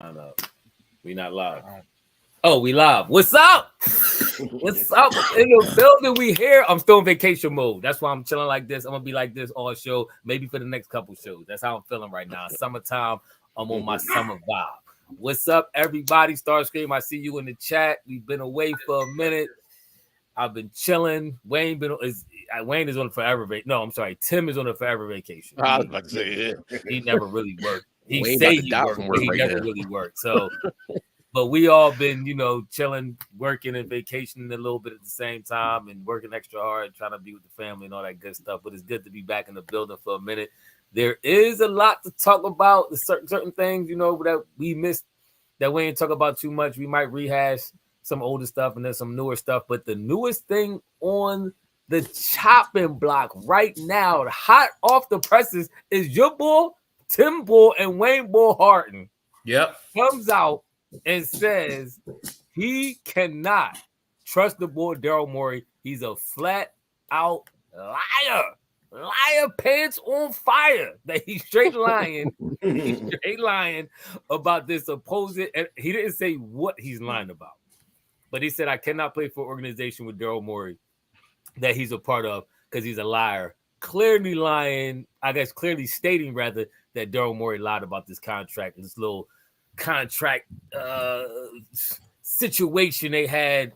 No. We not live. Oh, we live. What's up? What's up? In the building, we here. I'm still in vacation mode. That's why I'm chilling like this. I'm gonna be like this all show, maybe for the next couple shows. That's how I'm feeling right now. Summertime. I'm on my summer vibe. What's up, everybody? Starscream, I see you in the chat. We've been away for a minute. I've been chilling. Wayne is on a forever vacation. No, I'm sorry. Tim is on a forever vacation. I was about to say, he never really worked. He Wayne say about to he die worked, from but work he right never now. really worked. So, but we all been, chilling, working and vacationing a little bit at the same time and working extra hard, trying to be with the family and all that good stuff. But it's good to be back in the building for a minute. There is a lot to talk about. The certain things, that we missed that we ain't talk about too much. We might rehash some older stuff and then some newer stuff. But the newest thing on the chopping block right now, hot off the presses, is your boy, Tim Bull and Wayne Bull Harden. Yep. Comes out and says he cannot trust the boy Daryl Morey. He's a flat out liar. Liar, pants on fire. That he's straight lying. He's straight lying about this supposed. And he didn't say what he's lying about, but he said, I cannot play for an organization with Daryl Morey that he's a part of because he's a liar. Clearly lying, I guess clearly stating rather that Daryl Morey lied about this contract, this little contract situation they had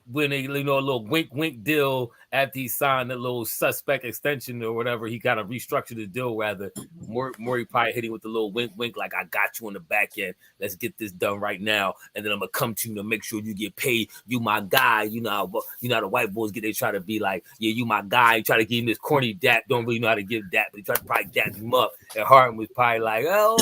when they, a little wink deal after he signed a little suspect extension or whatever. He kind of restructured the deal rather. Morey probably hit him with a little wink, like, I got you on the back end. Let's get this done right now. And then I'm going to come to you to make sure you get paid. You my guy. You know how the white boys they try to be like, yeah, you my guy. You try to give him this corny dap. Don't really know how to give dap, but he tried to probably dap him up. And Harden was probably like, oh,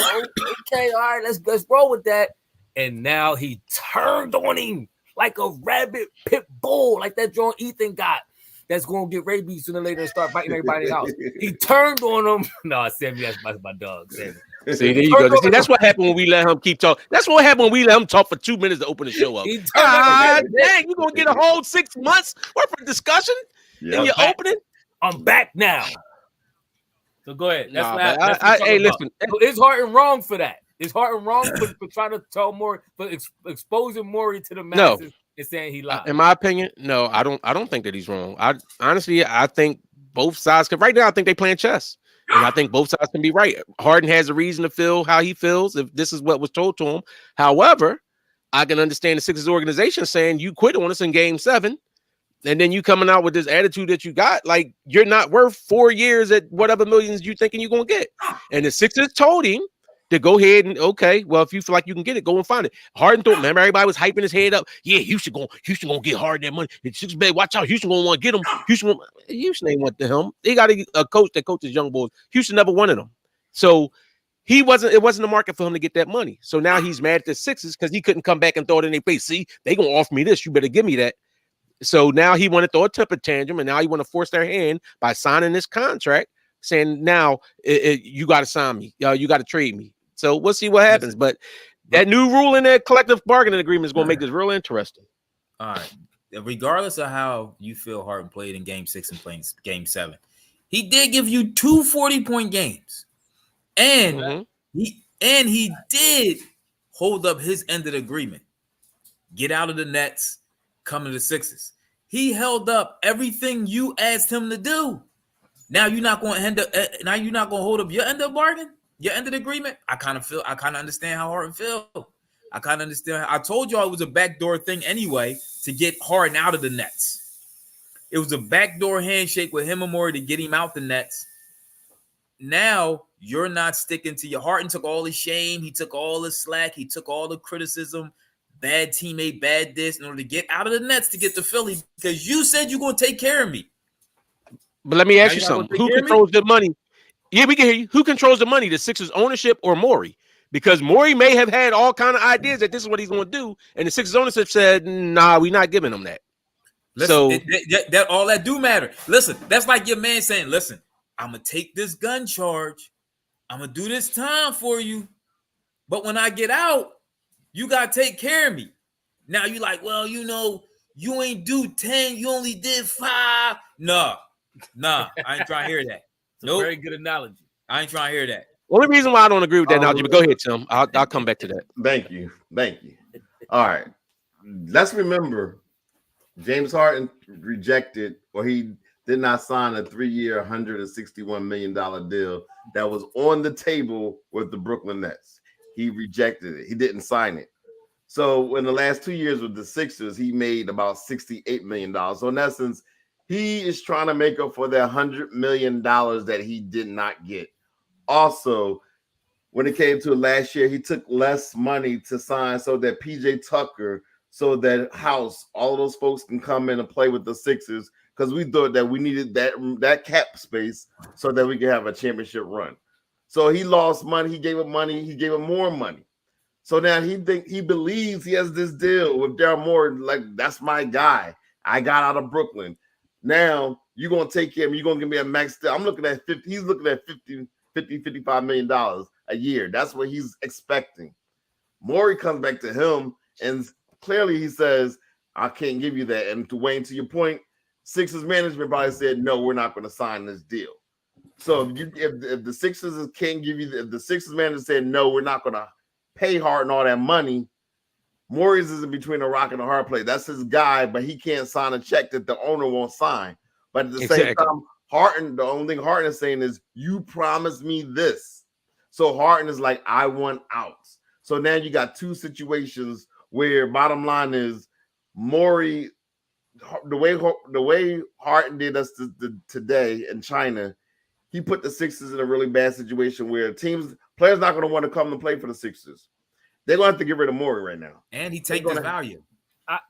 okay, all right, let's roll with that. And now he turned on him like a rabid pit bull, like that John Ethan got that's going to get rabies sooner or later and start biting everybody in the house. He turned on him. No, Sammy, that's my dog, Sammy. See, there you go. See, that's what happened when we let him keep talking. That's what happened when we let him talk for 2 minutes to open the show up. God dang, you're going to get a whole 6 months worth of discussion in your opening? I'm back now. So go ahead. That's hey, listen. Is Harden wrong for that? Is Harden wrong for trying to tell Morey, for exposing Morey to the masses and saying he lied? In my opinion, no, I don't think that he's wrong. I think both sides, because right now I think they playing chess. And I think both sides can be right. Harden has a reason to feel how he feels if this is what was told to him. However, I can understand the Sixers organization saying you quit on us in game 7. And then you coming out with this attitude that you got, like you're not worth 4 years at whatever millions you thinking you're going to get. And the Sixers told him to go ahead and, okay, well, if you feel like you can get it, go and find it. Harden thought, remember, everybody was hyping his head up. Yeah, Houston gonna get Harden that money. Six bed, watch out. Houston gonna want to get him. Houston ain't want him. They got a coach that coaches young boys. Houston never wanted him. So it wasn't the market for him to get that money. So now he's mad at the Sixers because he couldn't come back and throw it in their face. See, they gonna offer me this. You better give me that. So now he want to throw a temper tantrum, and now he want to force their hand by signing this contract, saying now you got to sign me. You got to trade me. So we'll see what happens. But that new rule in that collective bargaining agreement is going to make this real interesting. All right. Regardless of how you feel Harden played in game 6 and playing game 7, he did give you 2 40-point games. And he did hold up his end of the agreement. Get out of the Nets, come to the Sixers. He held up everything you asked him to do. Now you're not going to hold up your end of the bargain? Your end of the agreement? I kind of understand how Harden feel. I kind of understand. I told y'all it was a backdoor thing anyway to get Harden out of the Nets. It was a backdoor handshake with him and Morey to get him out the Nets. Now you're not sticking to your Harden took all the shame. He took all the slack. He took all the criticism. Bad teammate, bad this in order to get out of the Nets to get to Philly because you said you're going to take care of me. But let me ask you something. Who controls the money? Yeah, we can hear you. Who controls the money? The Sixers ownership or Morey? Because Morey may have had all kind of ideas that this is what he's going to do, and the Sixers ownership said, "Nah, we're not giving him that." Listen, that all that do matter. Listen, that's like your man saying, "Listen, I'm gonna take this gun charge. I'm gonna do this time for you, but when I get out, you gotta take care of me." Now you like, well, you ain't do 10, you only did 5. Nah, I ain't trying to hear that. Nope. Very good analogy. I ain't trying to hear that. Only reason why I don't agree with that analogy, but go ahead, Tim. I'll come back to that. Thank you. All right. Let's remember, James Harden rejected, or he did not sign a 3-year, $161 million deal that was on the table with the Brooklyn Nets. He rejected it. He didn't sign it. So in the last 2 years with the Sixers, he made about $68 million. So in essence, he is trying to make up for the $100 million that he did not get. Also, when it came to last year, he took less money to sign so that PJ Tucker, so that House, all those folks can come in and play with the Sixers, because we thought that we needed that cap space so that we could have a championship run. So he lost money. He gave him money. He gave him more money. So now he believes he has this deal with Daryl Morey. Like, that's my guy. I got out of Brooklyn. Now you're gonna take him. You're gonna give me a max deal. I'm looking at 50. He's looking at $55 million a year. That's what he's expecting. Morey comes back to him, and clearly he says, I can't give you that. And Dwayne, to your point, Sixers management probably said, no, we're not going to sign this deal. So if the Sixers can't give you, if the Sixers manager said, no, we're not going to pay Harden all that money, Morey's is in between a rock and a hard place. That's his guy, but he can't sign a check that the owner won't sign. But at the same time, Harden, the only thing Harden is saying is, you promised me this. So Harden is like, I want out. So now you got two situations where bottom line is Morey, the way Harden did us today in China, he put the Sixers in a really bad situation where players not going to want to come and play for the Sixers. They're going to have to get rid of Morey right now. And he takes his value.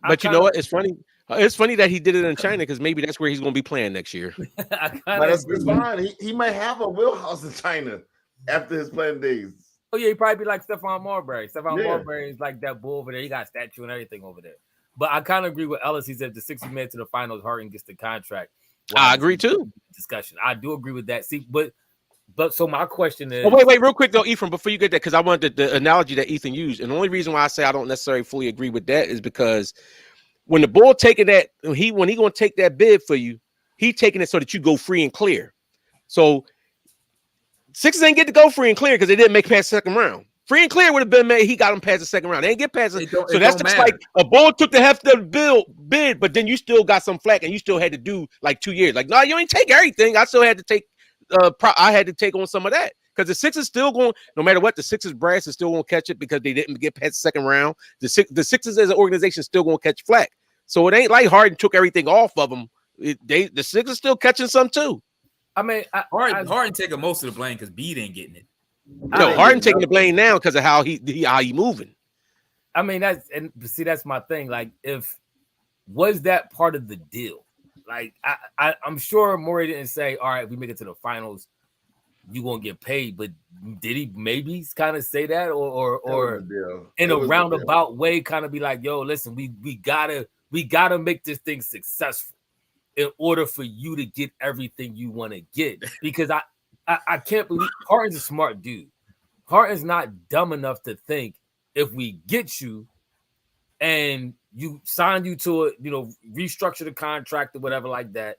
But you know what? It's funny. It's funny that he did it in China, because maybe that's where he's going to be playing next year. But it's fine. He might have a wheelhouse in China after his playing days. Oh, yeah, he'd probably be like Stephon Marbury. Marbury is like that bull over there. He got a statue and everything over there. But I kind of agree with Ellis. He said the Sixers made it to the finals, Harden gets the contract. I agree too. Discussion. I do agree with that. See, but so my question is. Oh, wait, real quick though, Ephraim, before you get that, because I wanted the analogy that Ethan used, and the only reason why I say I don't necessarily fully agree with that is because when the bull taking that, when he gonna take that bid for you, he taking it so that you go free and clear. So Sixers ain't get to go free and clear because they didn't make it past the second round. Free and clear would have been made. He got him past the second round. They didn't get past it. So that's just like a bull took the heft of the bid, but then you still got some flack and you still had to do like 2 years. Like, no, you ain't take everything. I still had to take I had to take on some of that. Because the Sixers still going, no matter what, the Sixers brass is still going to catch it because they didn't get past the second round. The Sixers as an organization still going to catch flack. So it ain't like Harden took everything off of them. The Sixers still catching some too. I mean, Harden taking most of the blame because Bede ain't getting it. No, Harden taking the blame now because of how he moving. I mean, that's my thing. Like, was that part of the deal? Like, I'm sure Morey didn't say, all right, we make it to the finals, you gonna get paid, but did he maybe kind of say that or in a roundabout way kind of be like, yo, listen, we gotta make this thing successful in order for you to get everything you want to get? Because I can't believe Harden's a smart dude. Harden's not dumb enough to think if we get you and you sign you to a, restructure the contract or whatever like that,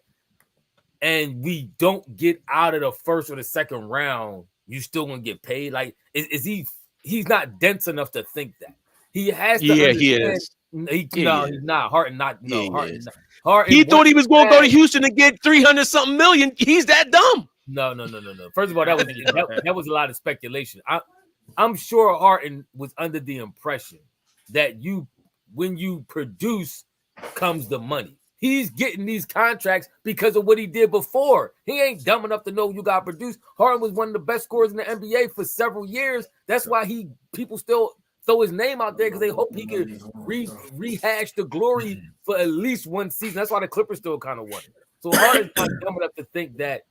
and we don't get out of the first or the second round, you still gonna get paid? Like, is he? He's not dense enough to think that. He has to. Yeah, he is. He's not. Harden not. No, Harden. Harden. He thought he was going to go to Houston and get 300-something million. He's that dumb. No. First of all, that was a lot of speculation. I'm sure Harden was under the impression that when you produce comes the money. He's getting these contracts because of what he did before. He ain't dumb enough to know you got to produce. Harden was one of the best scorers in the NBA for several years. That's why people still throw his name out there, because they hope he can rehash the glory for at least one season. That's why the Clippers still kind of won. So Harden's not dumb enough to think that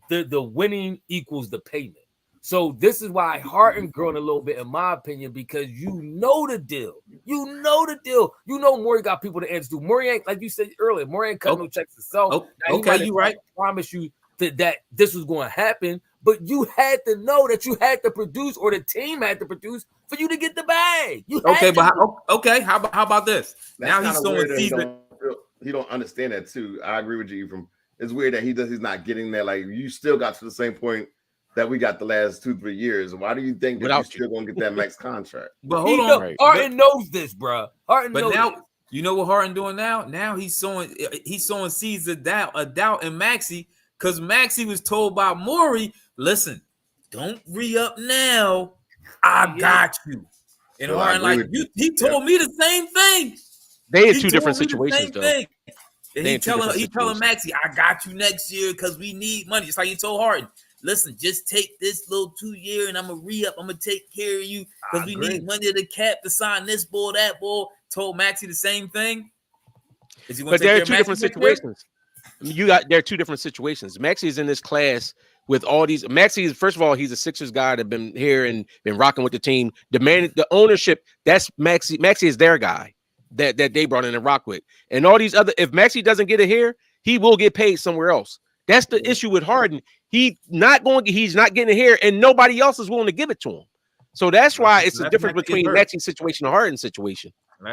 the winning equals the payment. So this is why Harden growing a little bit, in my opinion, because you know the deal. Morey got people to answer to. Morey ain't, like you said earlier, Morey ain't cutting no checks himself. Okay, you right. Promise you that this was going to happen, but you had to know that you had to produce, or the team had to produce, for you to get the bag. How about this? That's now he's showing season. He don't understand that too. I agree with you. It's weird that he's not getting that. Like, you still got to the same point that we got the last 2-3 years. Why do you think that Without you still gonna get that max contract? But hold on, Right. Harden knows this, bro. Harden but knows now this. you know what Harden doing now? Now he's sowing seeds of doubt in Maxey, because Maxey was told by Morey, listen, don't re-up now. I got you. And Well, I Harden agree like with he told me the same thing. They in He two told different me the situations, same though. thing. And They he in two different telling situations. Maxey, I got you next year because we need money. It's like he told Harden, listen, just take this little 2-year and I'm gonna re-up. I'm gonna take care of you because we need money to cap to sign this ball, that ball. Told Maxey the same thing. Is he gonna But take there are care of two Maxey different next year? situations. There are two different situations. Maxey is in this class with all these. Maxey is, first of all, he's a Sixers guy that been here and been rocking with the team. Demanding the ownership. That's Maxey. Maxey is their guy that they brought in and rock with. And all these other. If Maxey doesn't get it here, he will get paid somewhere else. That's the issue with Harden. He's not getting it here, and nobody else is willing to give it to him. So that's why it's the difference between Maxey's situation and Harden's situation.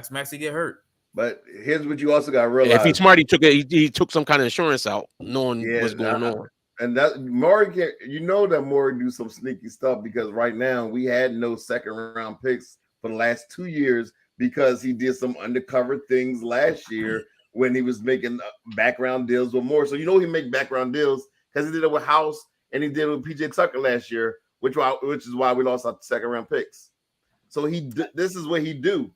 Maxey get hurt. But here's what you also got to realize. If he's smart, he took some kind of insurance out, knowing what's going on. And that Morey can, you know that Morey do some sneaky stuff, because right now we had no second round picks for the last 2 years because he did some undercover things last year when he was making background deals with Morey. So you know he make background deals because he did it with House and he did it with PJ Tucker last year, which is why we lost our second round picks. So this is what he do.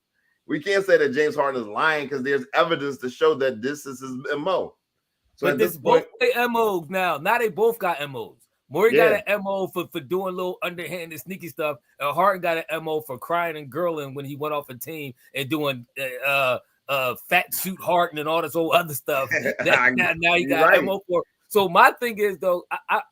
We can't say that James Harden is lying because there's evidence to show that this is his MO. So but this both they MOs now. Now they both got MOs. Morey got an MO for doing little underhanded sneaky stuff, and Harden got an MO for crying and girling when he went off a team and doing fat suit Harden and all this old other stuff. Now he got MO for. So my thing is though,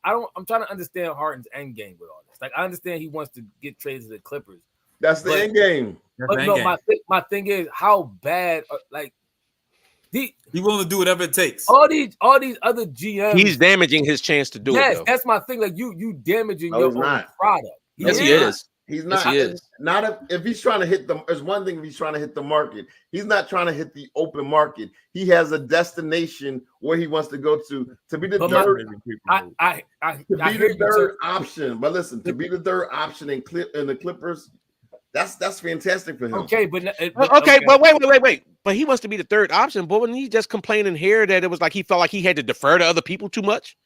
I'm trying to understand Harden's end game with all this. Like I understand he wants to get traded to the Clippers. That's the end game. But no, my thing is how bad he willing to do whatever it takes. All these other GMs. He's damaging his chance to do it. Yes, that's my thing. Like you damaging your own product. Yes, he is. He's not. Yes, he is. Not if he's trying to hit the. There's one thing if he's trying to hit the market. He's not trying to hit the open market. He has a destination where he wants to go to be the third. To be the third option. But listen, to be the third option in the Clippers. That's fantastic for him. Okay, but wait. But he wants to be the third option. But when he just complaining here that it was like he felt like he had to defer to other people too much,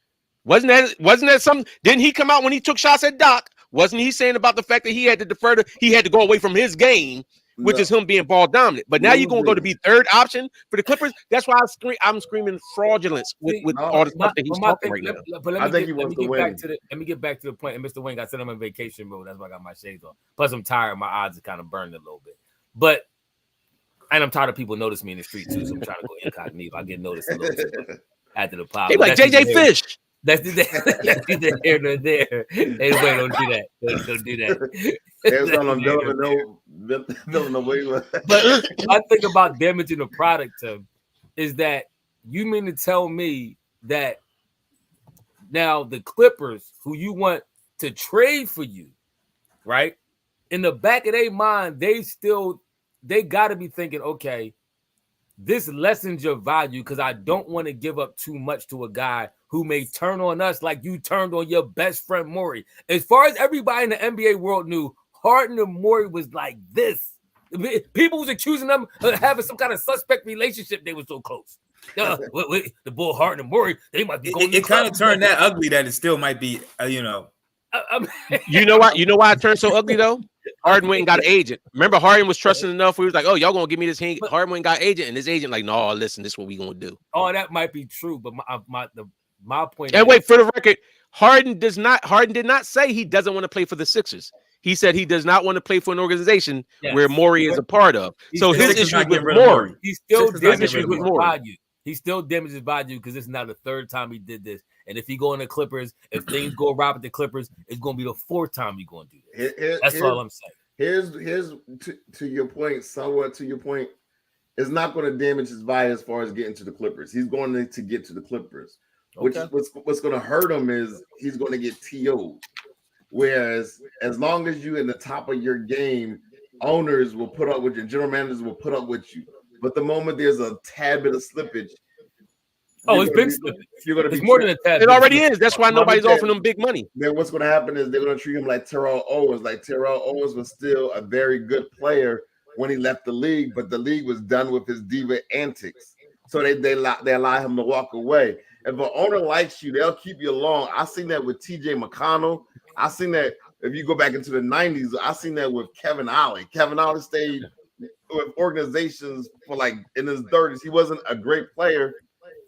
wasn't that something? Didn't he come out when he took shots at Doc? Wasn't he saying about the fact that he had to go away from his game, which is him being ball dominant? But now you're gonna go to be third option for the Clippers. That's why I'm screaming fraudulence with all the stuff that he's talking right now. But let me get back to the point. And Mr. Wayne, I said I'm in vacation mode. That's why I got my shades on. Plus, I'm tired. My eyes are kind of burned a little bit. And I'm tired of people noticing me in the street too. So I'm trying to go incognito. I get noticed a little bit after the pod. They like JJ Fish. That's neither here nor there. Hey, wait, don't do that. Don't do that. But I think about damaging the product, Tim, is that you mean to tell me that now the Clippers, who you want to trade for you, right? In the back of their mind, they got to be thinking, okay, this lessens your value because I don't want to give up too much to a guy who may turn on us like you turned on your best friend Morey. As far as everybody in the NBA world knew, Harden and Morey was like this. People was accusing them of having some kind of suspect relationship. They were so close. The bull Harden and Morey, they might be going. It kind of turned that ugly that it still might be, You know why? You know why it turned so ugly though? Harden went and got an agent. Remember, Harden was trusting enough. We was like, "Oh, y'all gonna give me this?" Harden went and got an agent, and his agent like, "No, listen, this is what we gonna do." Oh, that might be true, but my point. And wait, for the record, Harden did not say he doesn't want to play for the Sixers. He said he does not want to play for an organization where Morey is a part of. So his issue with Morey, he still damages with value. He still damages value because this is now the third time he did this. And if he go in the Clippers, if things go right with the Clippers, it's going to be the fourth time he's going to do this. That's all I'm saying. Here's to your point, somewhat to your point, it's not going to damage his value as far as getting to the Clippers. He's going to get to the Clippers. Okay. What's going to hurt him is he's going to get TO'd. Whereas as long as you're in the top of your game, owners will put up with you, general managers will put up with you. But the moment there's a tad bit of slippage, Oh, it's been slipping. It's more than a tad. It already is. That's why nobody's offering them big money. Then what's going to happen is they're going to treat him like Terrell Owens. Like Terrell Owens was still a very good player when he left the league, but the league was done with his diva antics. So they allow him to walk away. If an owner likes you, they'll keep you along. I seen that with T.J. McConnell. I seen that if you go back into the 90s. I seen that with Kevin Ollie. Kevin Ollie stayed with organizations for like in his 30s. He wasn't a great player,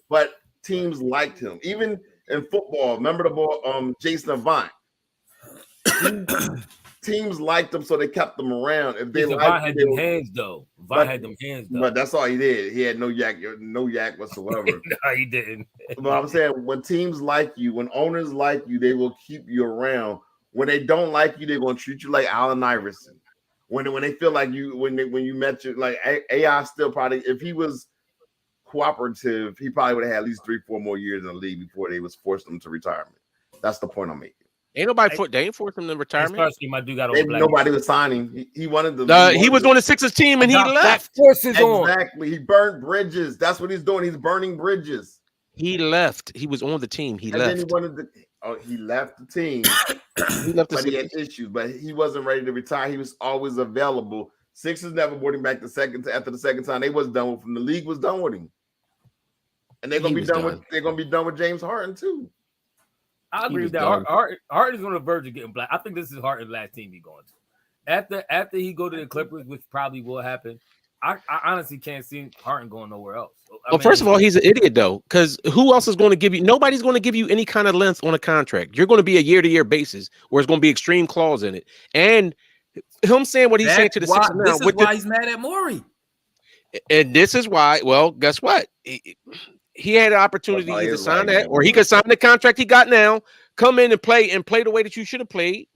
but teams liked him. Even in football, remember the ball, Jason Avant. Teams liked him, so they kept him around. If they Avant had them hands though. Avant had them hands though. But that's all he did. He had no yak whatsoever. No, he didn't. But I'm saying when teams like you, when owners like you, they will keep you around. When they don't like you, they're gonna treat you like Allen Iverson. When they feel like you, when you met you, like AI still probably, if he was cooperative, he probably would have had at least 3-4 more years in the league before they was forced him to retirement. That's the point I'm making. Ain't nobody they ain't forced him to retirement. Nobody was signing. He wanted he was on the Sixers team and he left. Exactly. He burned bridges. That's what he's doing. He's burning bridges. He left. He was on the team. He left. Then he left the team. He left, but he had issues. But he wasn't ready to retire. He was always available. Sixers never brought him back after the second time. They was done with him. The league was done with him, and they're gonna be done with James Harden too. I agree with that. Harden's on the verge of getting black. I think this is Harden's last team he's going to. After he go to the Clippers, which probably will happen, I honestly can't see Harden going nowhere else. First of all, he's an idiot though, because who else is going to give you? Nobody's going to give you any kind of length on a contract. You're going to be a year-to-year basis, where it's going to be extreme clause in it. And him saying what he's saying to the Sixers now, this is why he's mad at Morey. And this is why. Well, guess what? He had an opportunity to either sign that, or he could sign the contract he got now, come in and play the way that you should have played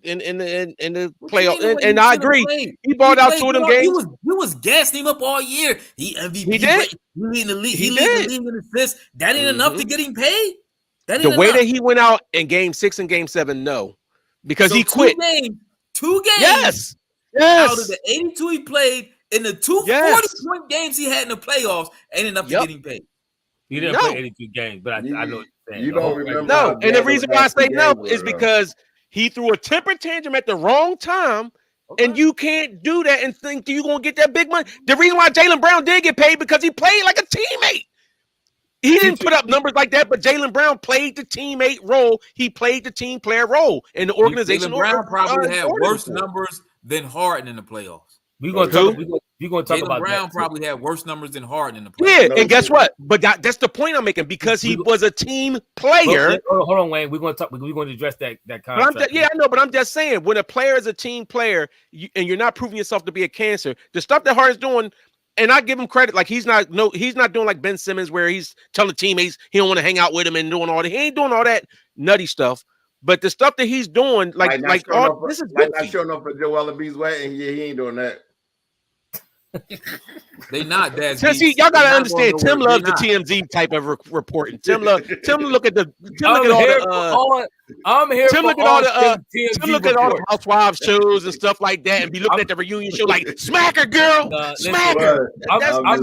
in the playoff. And I agree, he balled out 2 of them games. He was gassing him up all year. He MVP. He did. He leading the league. He leading the league in assists. That ain't enough to get him paid. The way that he went out in Game 6 and Game 7, no, because he quit. 2 games. Yes. Out of the 82 he played in the 2 40-point games he had in the playoffs, ain't enough to get him paid. He didn't play 82 games, but I know what you're saying. You don't remember. No, and the reason why I say no is because he threw a temper tantrum at the wrong time, and you can't do that and think you're going to get that big money. The reason why Jalen Brown did get paid because he played like a teammate. He didn't put up numbers like that, but Jalen Brown played the teammate role. He played the team player role in the organization. Jalen Brown probably had worse numbers than Harden in the playoffs. We're going to talk about Brown that probably had worse numbers than Harden in the playoffs. Yeah, and guess what? But that's the point I'm making, because he was a team player. Hold on, Wayne. We're going to address that contract. I know, but I'm just saying, when a player is a team player and you're not proving yourself to be a cancer, the stuff that Harden's doing, and I give him credit, like he's not doing like Ben Simmons, where he's telling teammates he don't want to hang out with him and doing all that. He ain't doing all that nutty stuff. But the stuff that he's doing, this is not showing up for Joel Embiid's wedding. Yeah, he ain't doing that. They not that. See, y'all gotta understand. Tim loves the TMZ type of reporting. Tim look at all the Housewives shows and stuff like that, and be looking at the reunion show like smack her, girl, smack her. I'm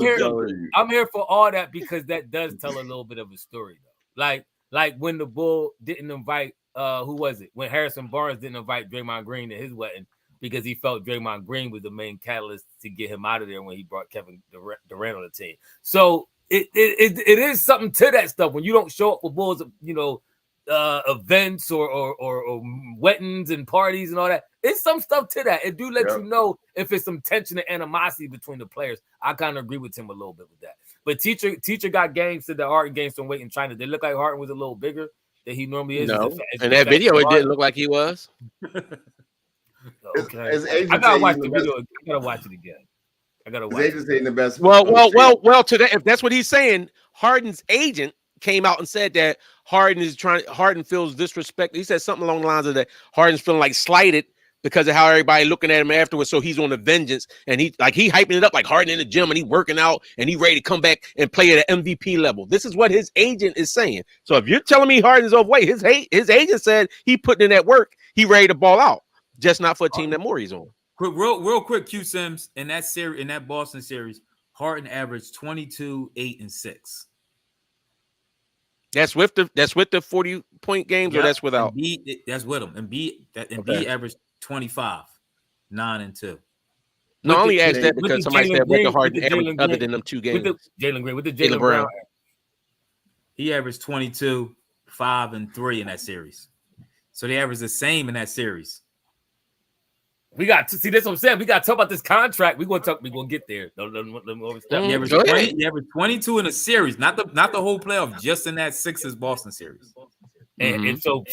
here for all that, because that does tell a little bit of a story though. Like when the Bull didn't invite who was it? When Harrison Barnes didn't invite Draymond Green to his wedding, because he felt Draymond Green was the main catalyst to get him out of there when he brought Kevin Durant on the team. So it is something to that stuff when you don't show up for Bulls, events or weddings and parties and all that. It's some stuff to that. It do let you know if it's some tension and animosity between the players. I kind of agree with him a little bit with that. But teacher got games to the Harden games from Wait in China. They look like Harden was a little bigger than he normally is. No, in that video, it didn't look like he was. Okay. I gotta watch the video. I gotta watch it again. I gotta watch it. The best. Well. Today, if that's what he's saying, Harden's agent came out and said that Harden feels disrespected. He said something along the lines of that Harden's feeling like slighted because of how everybody looking at him afterwards. So he's on a vengeance, and he hyping it up like Harden in the gym, and he working out, and he ready to come back and play at an MVP level. This is what his agent is saying. So if you're telling me Harden's overweight, his agent said he putting in that work, he ready to ball out. Just not for a team that Morey's on. Real quick, Q Sims, in that Boston series, Harden averaged 22, 8, and 6. That's with the 40-point games, or that's without? Embiid, that's with him. Embiid averaged 25, 9 and 2. No, I only asked that because somebody said what the Harden average other than them 2 games. Jalen Green, with the Jalen Brown. He averaged 22, 5 and 3 in that series. So they averaged the same in that series. We got to see this. What I'm saying, we got to talk about this contract. We're gonna get there. Don't overstep. He averaged 22 in a series, not the whole playoff, just in that Sixers Boston series. And so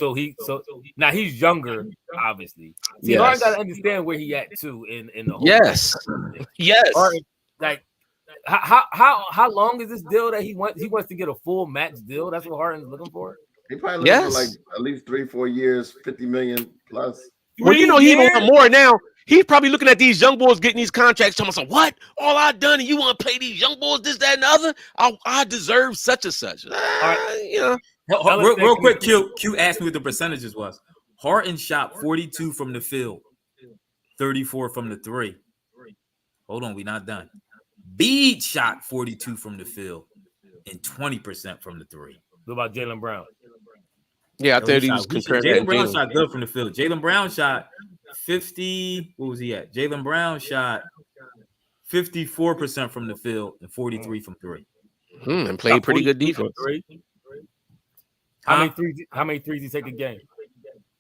now he's younger, obviously. See, Harden got to understand where he at too in the whole. Yes. Harden, like how long is this deal that he wants? He wants to get a full max deal. That's what Harden's looking for. He probably looking for like at least 3-4 years, 50 million plus. Well, he want more now. He's probably looking at these young boys getting these contracts. Telling us, what? All I done, and you want to play these young boys, this, that, and the other? I deserve such and such. Real quick, Q asked me what the percentages was. Harden shot 42 from the field, 34 from the 3. Hold on, we not done. Embiid shot 42 from the field and 20% from the 3. What about Jalen Brown? Yeah, I thought he was comparing. Jalen Brown shot good from the field. Jalen Brown shot 50. What was he at? Jalen Brown shot 54% from the field and 43 from 3. And played pretty good defense. How many threes he take a game?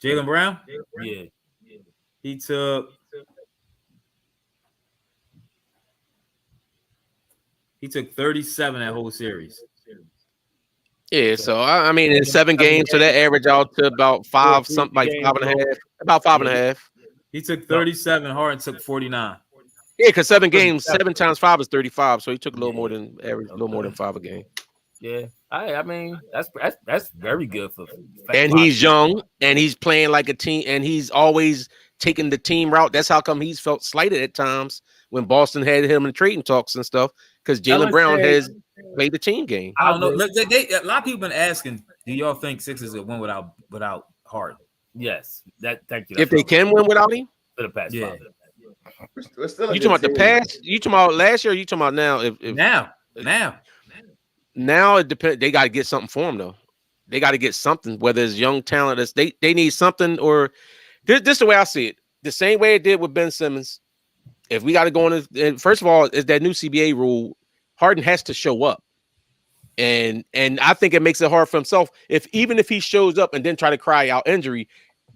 Jalen Brown? Yeah. He took 37 that whole series. Yeah, so I mean, in 7 games, so that average out to about 5, something like 5.5, about 5.5. He took 37. Harden took 49. Yeah, because 7 games, 7 times 5 is 35. So he took a little more than average, a little more than 5 a game. Yeah, I mean that's very good for. And he's young, and he's playing like a team, and he's always taking the team route. That's how come he's felt slighted at times when Boston had him in trading talks and stuff. Because Jalen Brown has played the team game. I don't know. Look, a lot of people been asking, do y'all think Sixers will win without Harden? Yes. Thank you. If they can win without him? For the past 5. We're still you talking about the past? You talking about last year? Or you talking about now? Now it depends. They got to get something for him though. They got to get something. Whether it's young talent, they need something. Or this is the way I see it. The same way it did with Ben Simmons. If we got to go on, first of all, is that new CBA rule. Harden has to show up, and I think it makes it hard for himself. Even if he shows up and then try to cry out injury,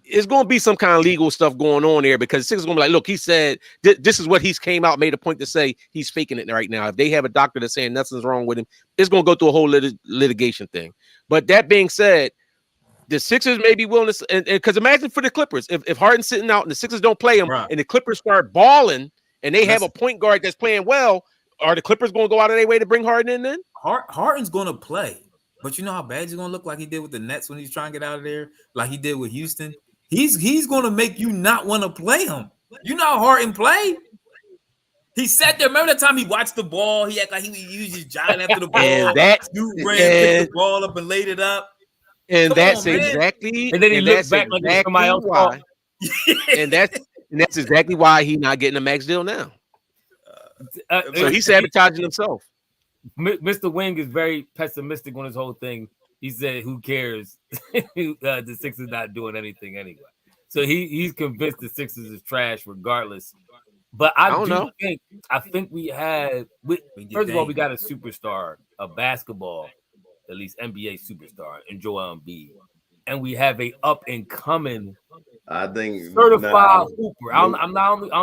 it's going to be some kind of legal stuff going on there because Sixers going to be like, look, he said this is what he's came out, made a point to say he's faking it right now. If they have a doctor that's saying nothing's wrong with him, it's going to go through a whole litigation thing. But that being said, the Sixers may be willing to, and because imagine for the Clippers, if Harden's sitting out and the Sixers don't play him, and the Clippers start balling, and they have a point guard that's playing well, are the Clippers going to go out of their way to bring Harden in then? Harden's going to play, but you know how bad he's going to look like he did with the Nets when he's trying to get out of there, like he did with Houston. He's going to make you not want to play him. You know how Harden play? He sat there. Remember that time he watched the ball? He acted like he was just jogging after the ball. And picked the ball up and laid it up. And that's exactly. And then he looked back like somebody else. And that's exactly why he's not getting a max deal now. So he's sabotaging himself. Mr. Wing is very pessimistic on his whole thing. He said, "Who cares? The Sixers not doing anything anyway." So he's convinced the Sixers is trash regardless. But I think we had. First of all, we got a superstar, a basketball, at least NBA superstar, in Joel Embiid, and we have a up and coming. I think certified hooper. I don't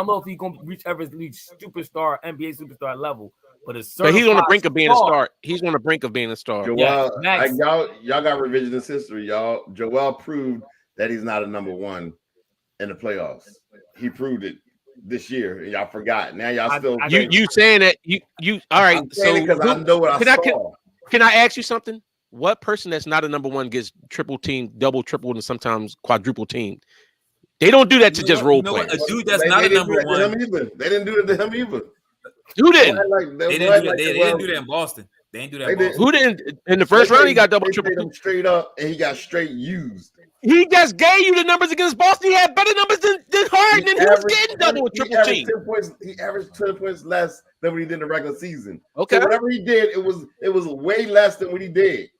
know if he's gonna reach superstar, NBA superstar level, but he's on the brink of being a star. He's on the brink of being a star. Joel, y'all got revisionist history, y'all. Joel proved that he's not a number one in the playoffs. He proved it this year, and y'all forgot. Now y'all still you saying that you all right? So because I know what I saw. Can I ask you something? What person that's not a number one gets triple team, double, triple, and sometimes quadruple team? They don't do that to just role players. A dude that's not a number one. They didn't do it to him either. Who didn't? They didn't do that in Boston. They didn't do that in Boston. Who didn't? In the first round, he got double, triple. Him straight up, and he got straight used. He just gave you the numbers against Boston. He had better numbers than Harden, and he was getting double and triple team. He averaged 10 points less than what he did in the regular season. Okay, so whatever he did, it was way less than what he did.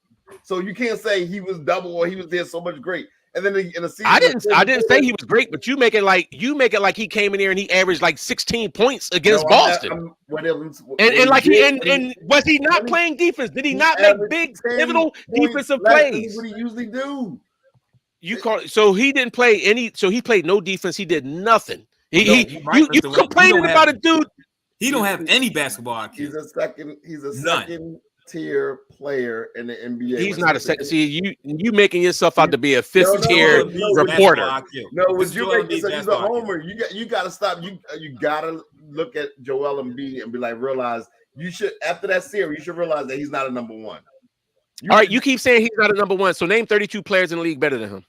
So you can't say he was double or he was there so much great. And then in the season, I didn't say he was great, but you make it like he came in here and he averaged like 16 points against Boston. And was he not playing defense? Did he not make big pivotal defensive plays? What he usually do. So he didn't play any. So he played no defense. He did nothing. You complaining about a dude. He don't have any basketball IQ. He's a second tier player in the NBA. He's not a second. See, you making yourself out to be a fifth tier reporter. No, was you making he's a homer? You got to stop. You got to look at Joel Embiid and be like, realize you should after that series, you should realize that he's not a number one. All right, you keep saying he's not a number one. So name 32 players in the league better than him.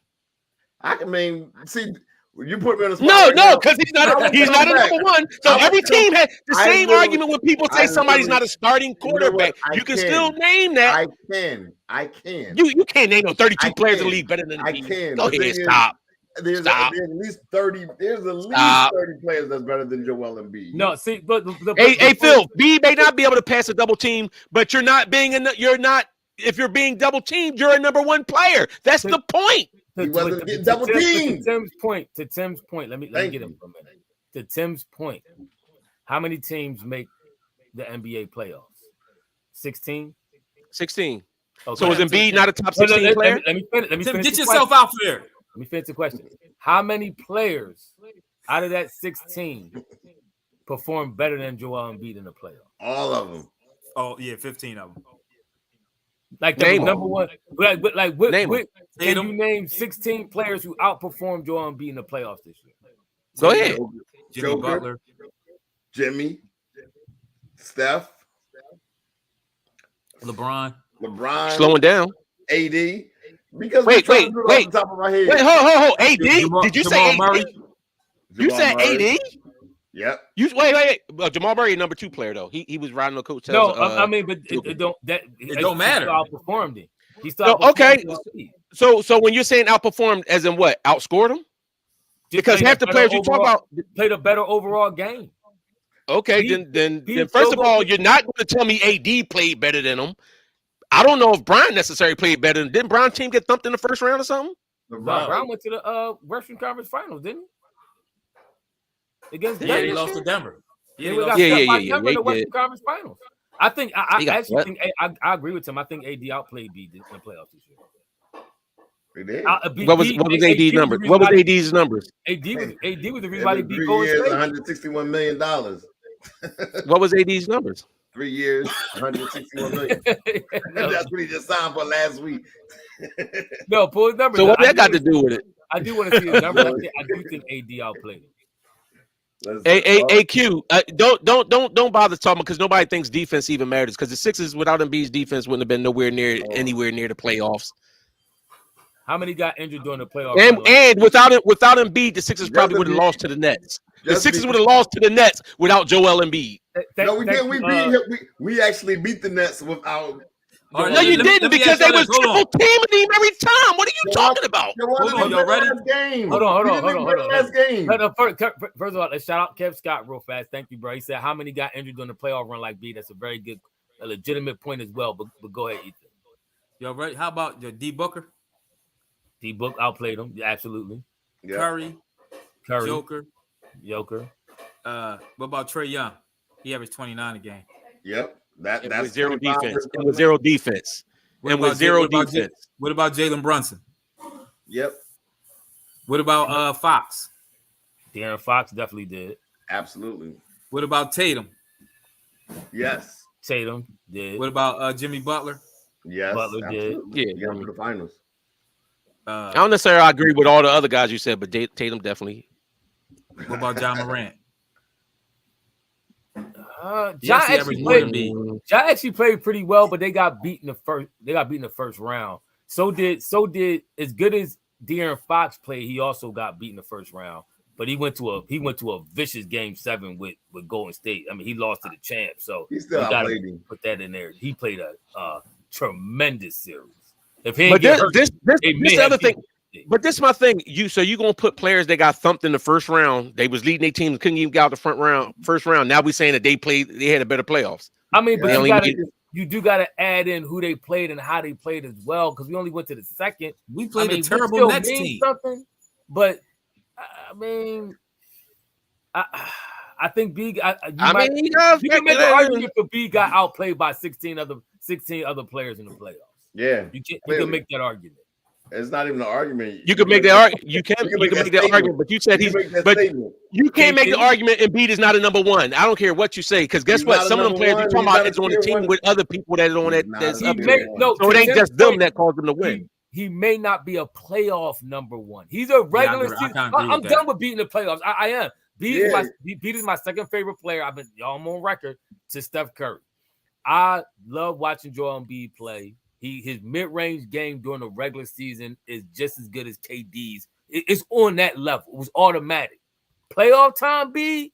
I mean, see. You put me on the spot. No, because he's not a number one. So every team has the same argument when people say somebody's not a starting quarterback. You can still name that. I can. You can't name no 32 players in the league better than I can. Go ahead, stop. There's at least 30. There's at least 30 players that's better than Joel Embiid. No, see, but Phil, B may not be able to pass a double team, but you're not. If you're being double teamed, you're a number one player. That's the point. He wasn't getting double teamed. To Tim's point, let me get him for a minute. To Tim's point, how many teams make the NBA playoffs? 16? 16. Okay. So is Embiid not a top 16 player? Let me finish. Get yourself out there. Let me finish the question. How many players out of that 16 perform better than Joel Embiid in the playoffs? All of them. Oh, yeah, 15 of them. Like the number one, what can you name 16 players who outperformed Joel Embiid in the playoffs this year? Go ahead. Jimmy Butler, Jimmy, Steph, LeBron, slowing down. AD. Because wait. Off the top of my head. Wait, hold. AD? Did you say AD? Murray? You said AD? Yep. Wait. Number 2 player though. He was riding the coach. No, I mean, but it don't matter. He still outperformed him. He still okay. So when you're saying outperformed, as in what? Outscored him? Because half the players you talk about played a better overall game. Okay, then first of all, you're not going to tell me AD played better than him. I don't know if Brian necessarily played better. Didn't Brian's team get thumped in the first round or something? Brown went to the Western Conference Finals, didn't he? Against Denver. He lost to Denver. Yeah. In the Western Conference Finals. I think I agree with him. I think AD outplayed B in the playoffs this year. He did. What was AD's numbers? What was AD's numbers? AD was the reason why they beat Golden State. $161 million. What was AD's numbers? 3 years, $161 million. That's what he just signed for last week. No, pull his numbers. So what that got to do with it? I do want to see his numbers. I do think AD outplayed him. AQ, don't bother talking because nobody thinks defense even matters because the Sixers without Embiid's defense wouldn't have been anywhere near the playoffs. How many got injured during the playoffs? And without Embiid, the Sixers probably would have lost to the Nets. The Sixers would have lost to the Nets without Joel Embiid. No, we didn't. We actually beat the Nets without. No, you didn't because they was triple teaming him every time. What are you talking about? Hold on, y'all ready? Hold on. Last game. First of all, let's shout out Kev Scott real fast. Thank you, bro. He said, how many got injured during the playoff run like B? That's a very good, legitimate point as well. But go ahead, Ethan. Y'all ready? How about your D Booker? D Book outplayed him. Yeah, absolutely. Yep. Curry. Joker. What about Trae Young? He averaged 29 a game. Yep. That's with zero defense. And with zero defense. What about Jalen Brunson? Yep. What about Fox? De'Aaron Fox definitely did. Absolutely. What about Tatum? Yes. Tatum did. What about Jimmy Butler? Yes. Butler did. Yeah. To the finals. I don't necessarily agree with all the other guys you said, but Tatum definitely. What about John Morant? Ja actually played pretty well, but they got beat in the first round. So did as good as De'Aaron Fox played, he also got beat in the first round. But he went to a vicious game 7 with Golden State. I mean, he lost to the champ, so he still outplayed him. Put that in there. He played a tremendous series. If he but this the other thing. But this is my thing. You gonna put players that got thumped in the first round? They was leading their teams, couldn't even get out the first round. Now we saying that they had a better playoffs. I mean, but you do got to add in who they played and how they played as well, because we only went to the second. We played a terrible Nets team. But I mean, I think B. You can make an argument for B got outplayed by 16 other players in the playoffs. Yeah, you can make that argument. It's not even an argument. You can make that argument. You can make that argument, but you said you can't make the argument Embiid is not a number one. I don't care what you say, because guess what? Some of them players you're talking about is on the team with other people that are on that. That's up there. So it ain't just them that caused them to win. He may not be a playoff number one. He's a regular season. I'm done with beating the playoffs. I am. Embiid is my second favorite player. I'm on record to Steph Curry. I love watching Joel Embiid play. His mid-range game during the regular season is just as good as KD's. It's on that level. It was automatic. Playoff time, B,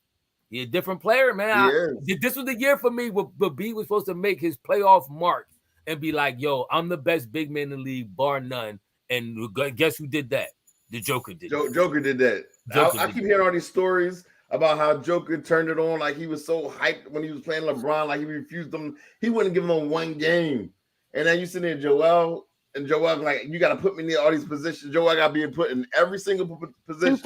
he's a different player, man. This was the year for me where B was supposed to make his playoff mark and be like, yo, I'm the best big man in the league, bar none. And guess who did that? The Joker did that. Joker did that. I keep hearing all these stories about how Joker turned it on, like he was so hyped when he was playing LeBron, like he refused them. He wouldn't give him one game. And then you sit there, Joel, like, you got to put me near all these positions. Joel got to be put in every single position.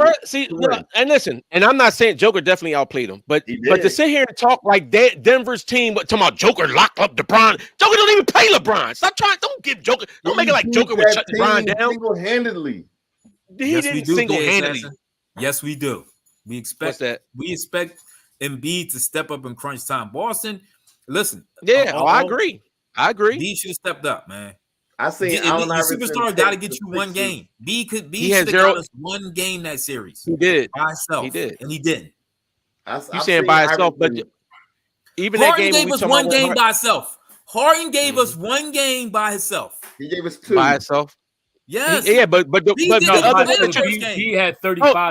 And listen, and I'm not saying Joker definitely outplayed him, but to sit here and talk like Denver's team, talking about Joker locked up LeBron. Joker don't even play LeBron. Stop trying. Don't give Joker. Don't make it like Joker would shut LeBron down single-handedly. He didn't single-handedly. Yes, we do. We expect Embiid to step up in crunch time. Boston, listen. Yeah, I agree. B should have stepped up, man. I see. Superstar got to get you one game. B should have got us one game that series. He did by himself. He did, and he didn't. You saying by himself, but even Harden that game gave us one game by himself. Harden gave us one game by himself. He gave us two by himself. Yes. He had 35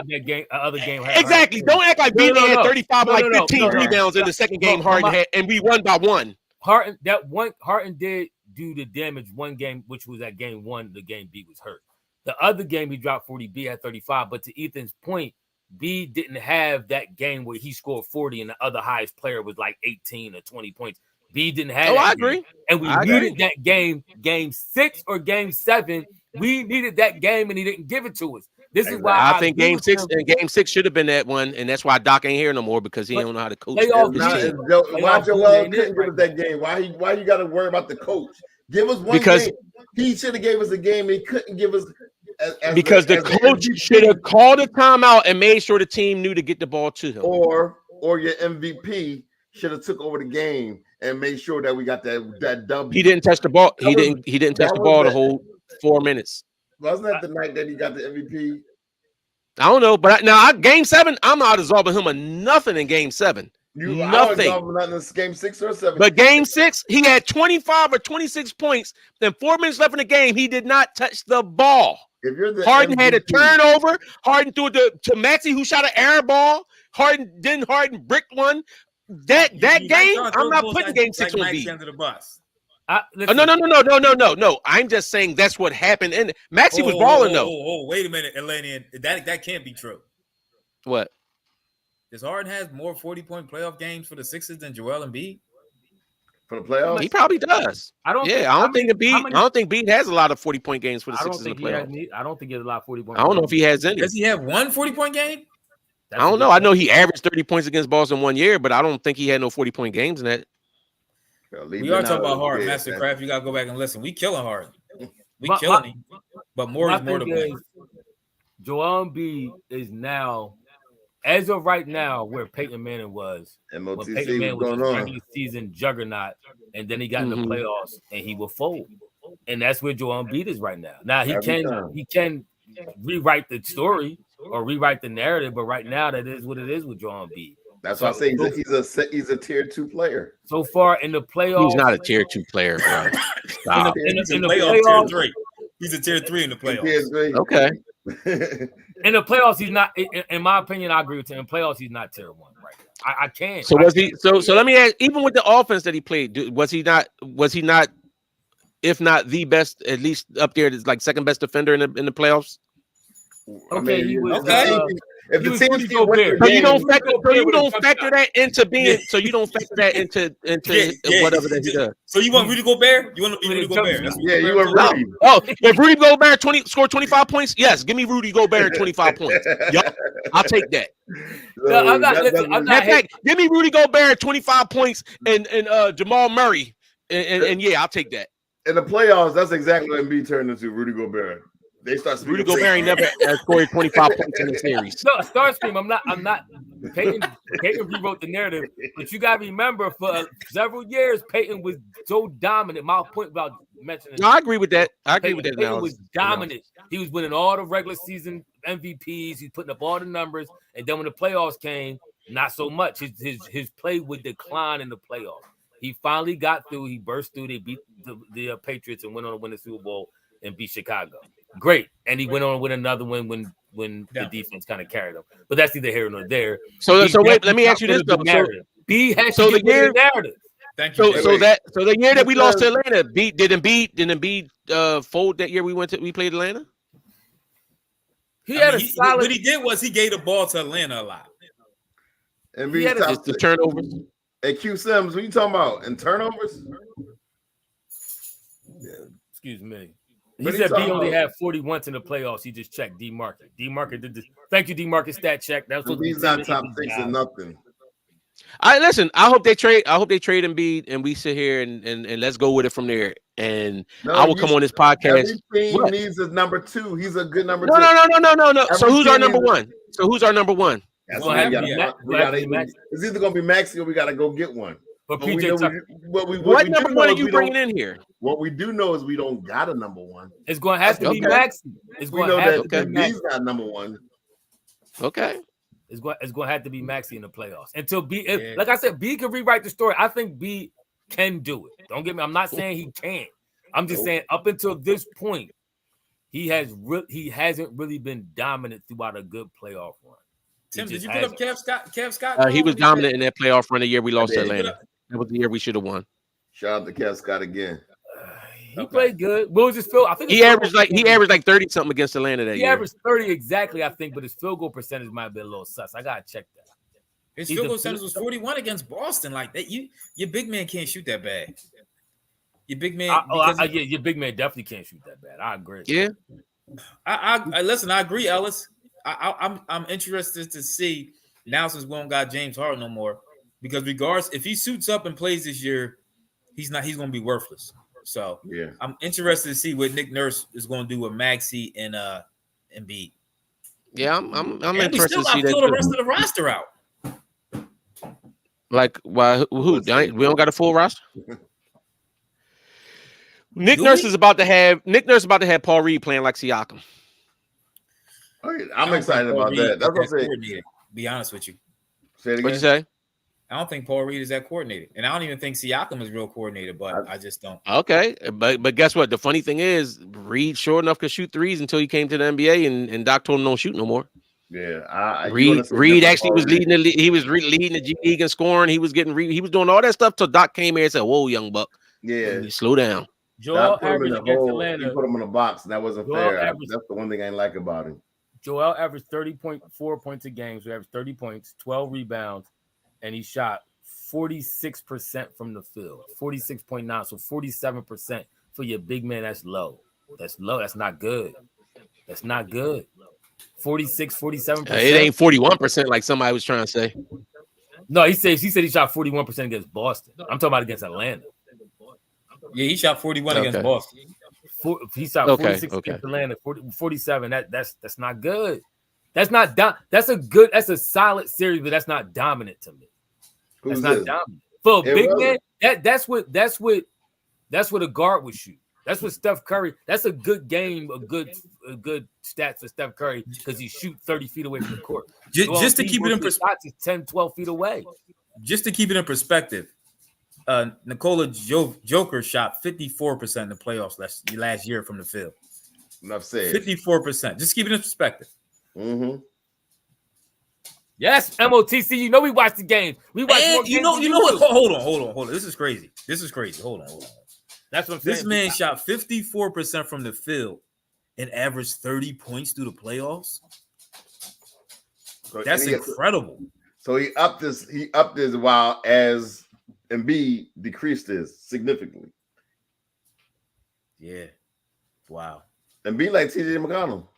that game. Other game. Exactly. Don't act like B had 35 like 15 rebounds in the second game. Harden had, and we won by one. Harden did do the damage one game, which was at game one. The game B was hurt. The other game he dropped 40. B had 35. But to Ethan's point, B didn't have that game where he scored 40 and the other highest player was like 18 or 20 points. B didn't have. I agree. And we needed that game 6 or game 7. We needed that game, and he didn't give it to us. This is why I think game 6 should have been that one, and that's why Doc ain't here no more, because he don't know how to coach. Why Joel couldn't give us that game? Why you got to worry about the coach? Give us one game. He should have gave us a game. He couldn't give us because the coach should have called a timeout and made sure the team knew to get the ball to him. Or your MVP should have took over the game and made sure that we got that W. He didn't touch the ball. He didn't touch the ball the whole 4 minutes. Wasn't that the night that he got the MVP? I don't know, but game 7, I'm not absolving him of nothing in game 7. Nothing. Nothing in game 6 or 7. But game 6, he had 25 or 26 points. Then 4 minutes left in the game, he did not touch the ball. Harden had a turnover. Harden threw it to Maxey, who shot an air ball. Harden bricked one. That game, I'm not putting game 6 on B. Under the bus. No. I'm just saying that's what happened. And Maxey was balling though. Wait a minute, Elenian. That can't be true. What? Does Harden have more 40-point playoff games for the Sixers than Joel Embiid? For the playoffs? He probably does. I don't think Embiid has a lot of 40-point games for the Sixers in the playoffs. I don't think he has a lot of 40-point. I don't know if he has any. Does he have one 40-point game? I don't know. I know he averaged 30 points against Boston 1 year, but I don't think he had no 40-point games in that. We are talking about Harden, Mastercraft. You gotta go back and listen. We killing Harden. We killing him. But Morey's more to blame. Joel Embiid is now, as of right now, where Peyton Manning was. When Peyton Manning was a regular season juggernaut, and then he got in the playoffs and he will fold. And that's where Joel Embiid is right now. Now he can rewrite the story or rewrite the narrative, but right now that is what it is with Joel Embiid. That's why I say he's a tier 2 player. So far in the playoffs, he's not a tier 2 player, bro. in the playoffs, tier 3. He's a tier 3 in the playoffs. Okay. In the playoffs, he's not. In my opinion, I agree with him. In playoffs, he's not tier 1 right now. I can't. So was he? So let me ask. Even with the offense that he played, was he not? If not the best, at least up there, like second best defender in the playoffs? Okay, he was. If the team Rudy still win Gobert. the So you game, don't factor that into being. So you don't factor that into whatever that he does. So you want Rudy Gobert? You want Rudy Gobert? That's what you Gobert want was. Rudy. Oh, if Rudy Gobert scored 25 points, yes, give me Rudy Gobert 25 points. Yup, I'll take that. No, I'm not. Listen, I'm not. In fact, give me Rudy Gobert 25 points and Jamal Murray, and yeah, I'll take that. In the playoffs, that's exactly what Embiid turned into. Rudy Gobert. They start. Rudy Gobert ain't never scored 25 points in a series. No, Starscream. I'm not. Peyton rewrote the narrative, but you gotta remember, for several years, Peyton was so dominant. My point about mentioning. No, I agree with that. I agree with that. Peyton was dominant. He was winning all the regular season MVPs. He's putting up all the numbers, and then when the playoffs came, not so much. His play would decline in the playoffs. He finally got through. He burst through. They beat the Patriots and went on to win the Super Bowl and beat Chicago. Great, and he went on to win another one when the defense kind of carried him. But that's neither here nor there. So wait, let me ask you this though. B has to get rid of the narrative. Thank you. So the year that we lost to Atlanta, did Embiid fold that year we played Atlanta? What he did was he gave the ball to Atlanta a lot. And just the turnovers. Hey, Q Sims, what you talking about? And turnovers? Excuse me. He said B only had 40 once in the playoffs. He just checked D-Market. D-Market did this. Thank you, D-Market stat check. That was he's not top 6 or nothing. Listen. I hope they trade Embiid, and we sit here and let's go with it from there. And I will come on this podcast. Every team needs a number 2. He's a good number 2. No. So who's our number 1? It's either gonna be Maxey or we gotta go get one. But what number 1 are you bringing in here? What we do know is we don't got a number 1. It's going to have to be Maxey. We know that B's got number 1. Okay. It's going to have to be Maxey in the playoffs until B. Like I said, B can rewrite the story. I think B can do it. Don't get me. I'm not saying he can't. I'm just saying up until this point, he hasn't really been dominant throughout a good playoff run. Tim, did you put up Kev Scott? He was dominant in that playoff run the year we lost to Atlanta. That was the year we should have won. Shout out to Kev Scott again. He played good. What was his field? I think he averaged like 30 something against Atlanta that year. He averaged 30 exactly, I think, but his field goal percentage might be a little sus. I gotta check that. His field goal percentage was 41 against Boston. Like that, your big man can't shoot that bad. Your big man, your big man definitely can't shoot that bad. I agree. Yeah. I listen. I agree, Ellis. I'm interested to see now since we don't got James Harden no more, because regardless if he suits up and plays this year, he's going to be worthless. So yeah, I'm interested to see what Nick Nurse is going to do with Maxey and Embiid. Yeah, I'm interested to see that. Fill the rest of the roster out. Like why? Who? We don't got a full roster. Nick Nurse is about to have Paul Reed playing like Siakam. I'm excited about that. That's what I'm saying. Be honest with you. Say it again. What'd you say? I don't think Paul Reed is that coordinated, and I don't even think Siakam is real coordinated. But I just don't. Okay, but guess what? The funny thing is, Reed sure enough could shoot threes until he came to the NBA, and Doc told him don't shoot no more. Yeah, Reed actually was leading the league. He was leading the G League and scoring. He was doing all that stuff till Doc came here and said, "Whoa, young buck, slow down." Joel averaged against Atlanta. He put him in a box, and that wasn't fair. That's the one thing I ain't like about him. Joel averaged 30.4 points a game. So he averaged 30 points, 12 rebounds, and he shot 46% from the field. 46.9, so 47% for your big man. That's low. That's low. That's not good. 46, 47%. It ain't 41% like somebody was trying to say. No, he said he shot 41% against Boston. I'm talking about against Atlanta. Yeah, he shot 41 against Boston. He shot 46 against Atlanta, 47. That's not good. That's a solid series, but that's not dominant to me. That's not dominant. For a big man, that's what a guard would shoot. That's what Steph Curry. That's a good game, a good stats for Steph Curry because he shoot 30 feet away from the court. Just to keep it in perspective, 10, 12 feet away. Just to keep it in perspective, Nikola Joker shot 54% in the playoffs last year from the field. Enough said. 54%. Just keep it in perspective. Mm-hmm. Yes, MOTC. You know we watch the games. We watch more games. You know what? Hold on. This is crazy. Hold on. That's what I'm saying. This man shot 54% from the field and average 30 points through the playoffs? So, That's incredible. So he upped his while as Embiid decreased his significantly. Yeah. Wow. Embiid like TJ McConnell.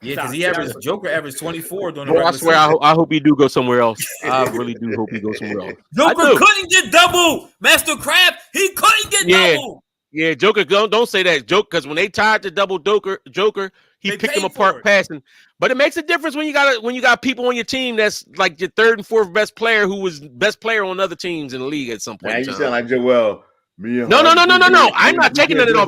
Yeah, because he averaged Joker averaged 24 during the Bro, I regular swear, season. I hope he do go somewhere else. I really do hope he goes somewhere else. Joker couldn't get double. Master Craft, he couldn't get double. Yeah, Joker, don't say that. Joker, because when they tied to double Joker, he picked them apart passing. But it makes a difference when you got people on your team that's like your third and fourth best player who was best player on other teams in the league at some point. Now you sound like Joel. No. I'm not taking that off.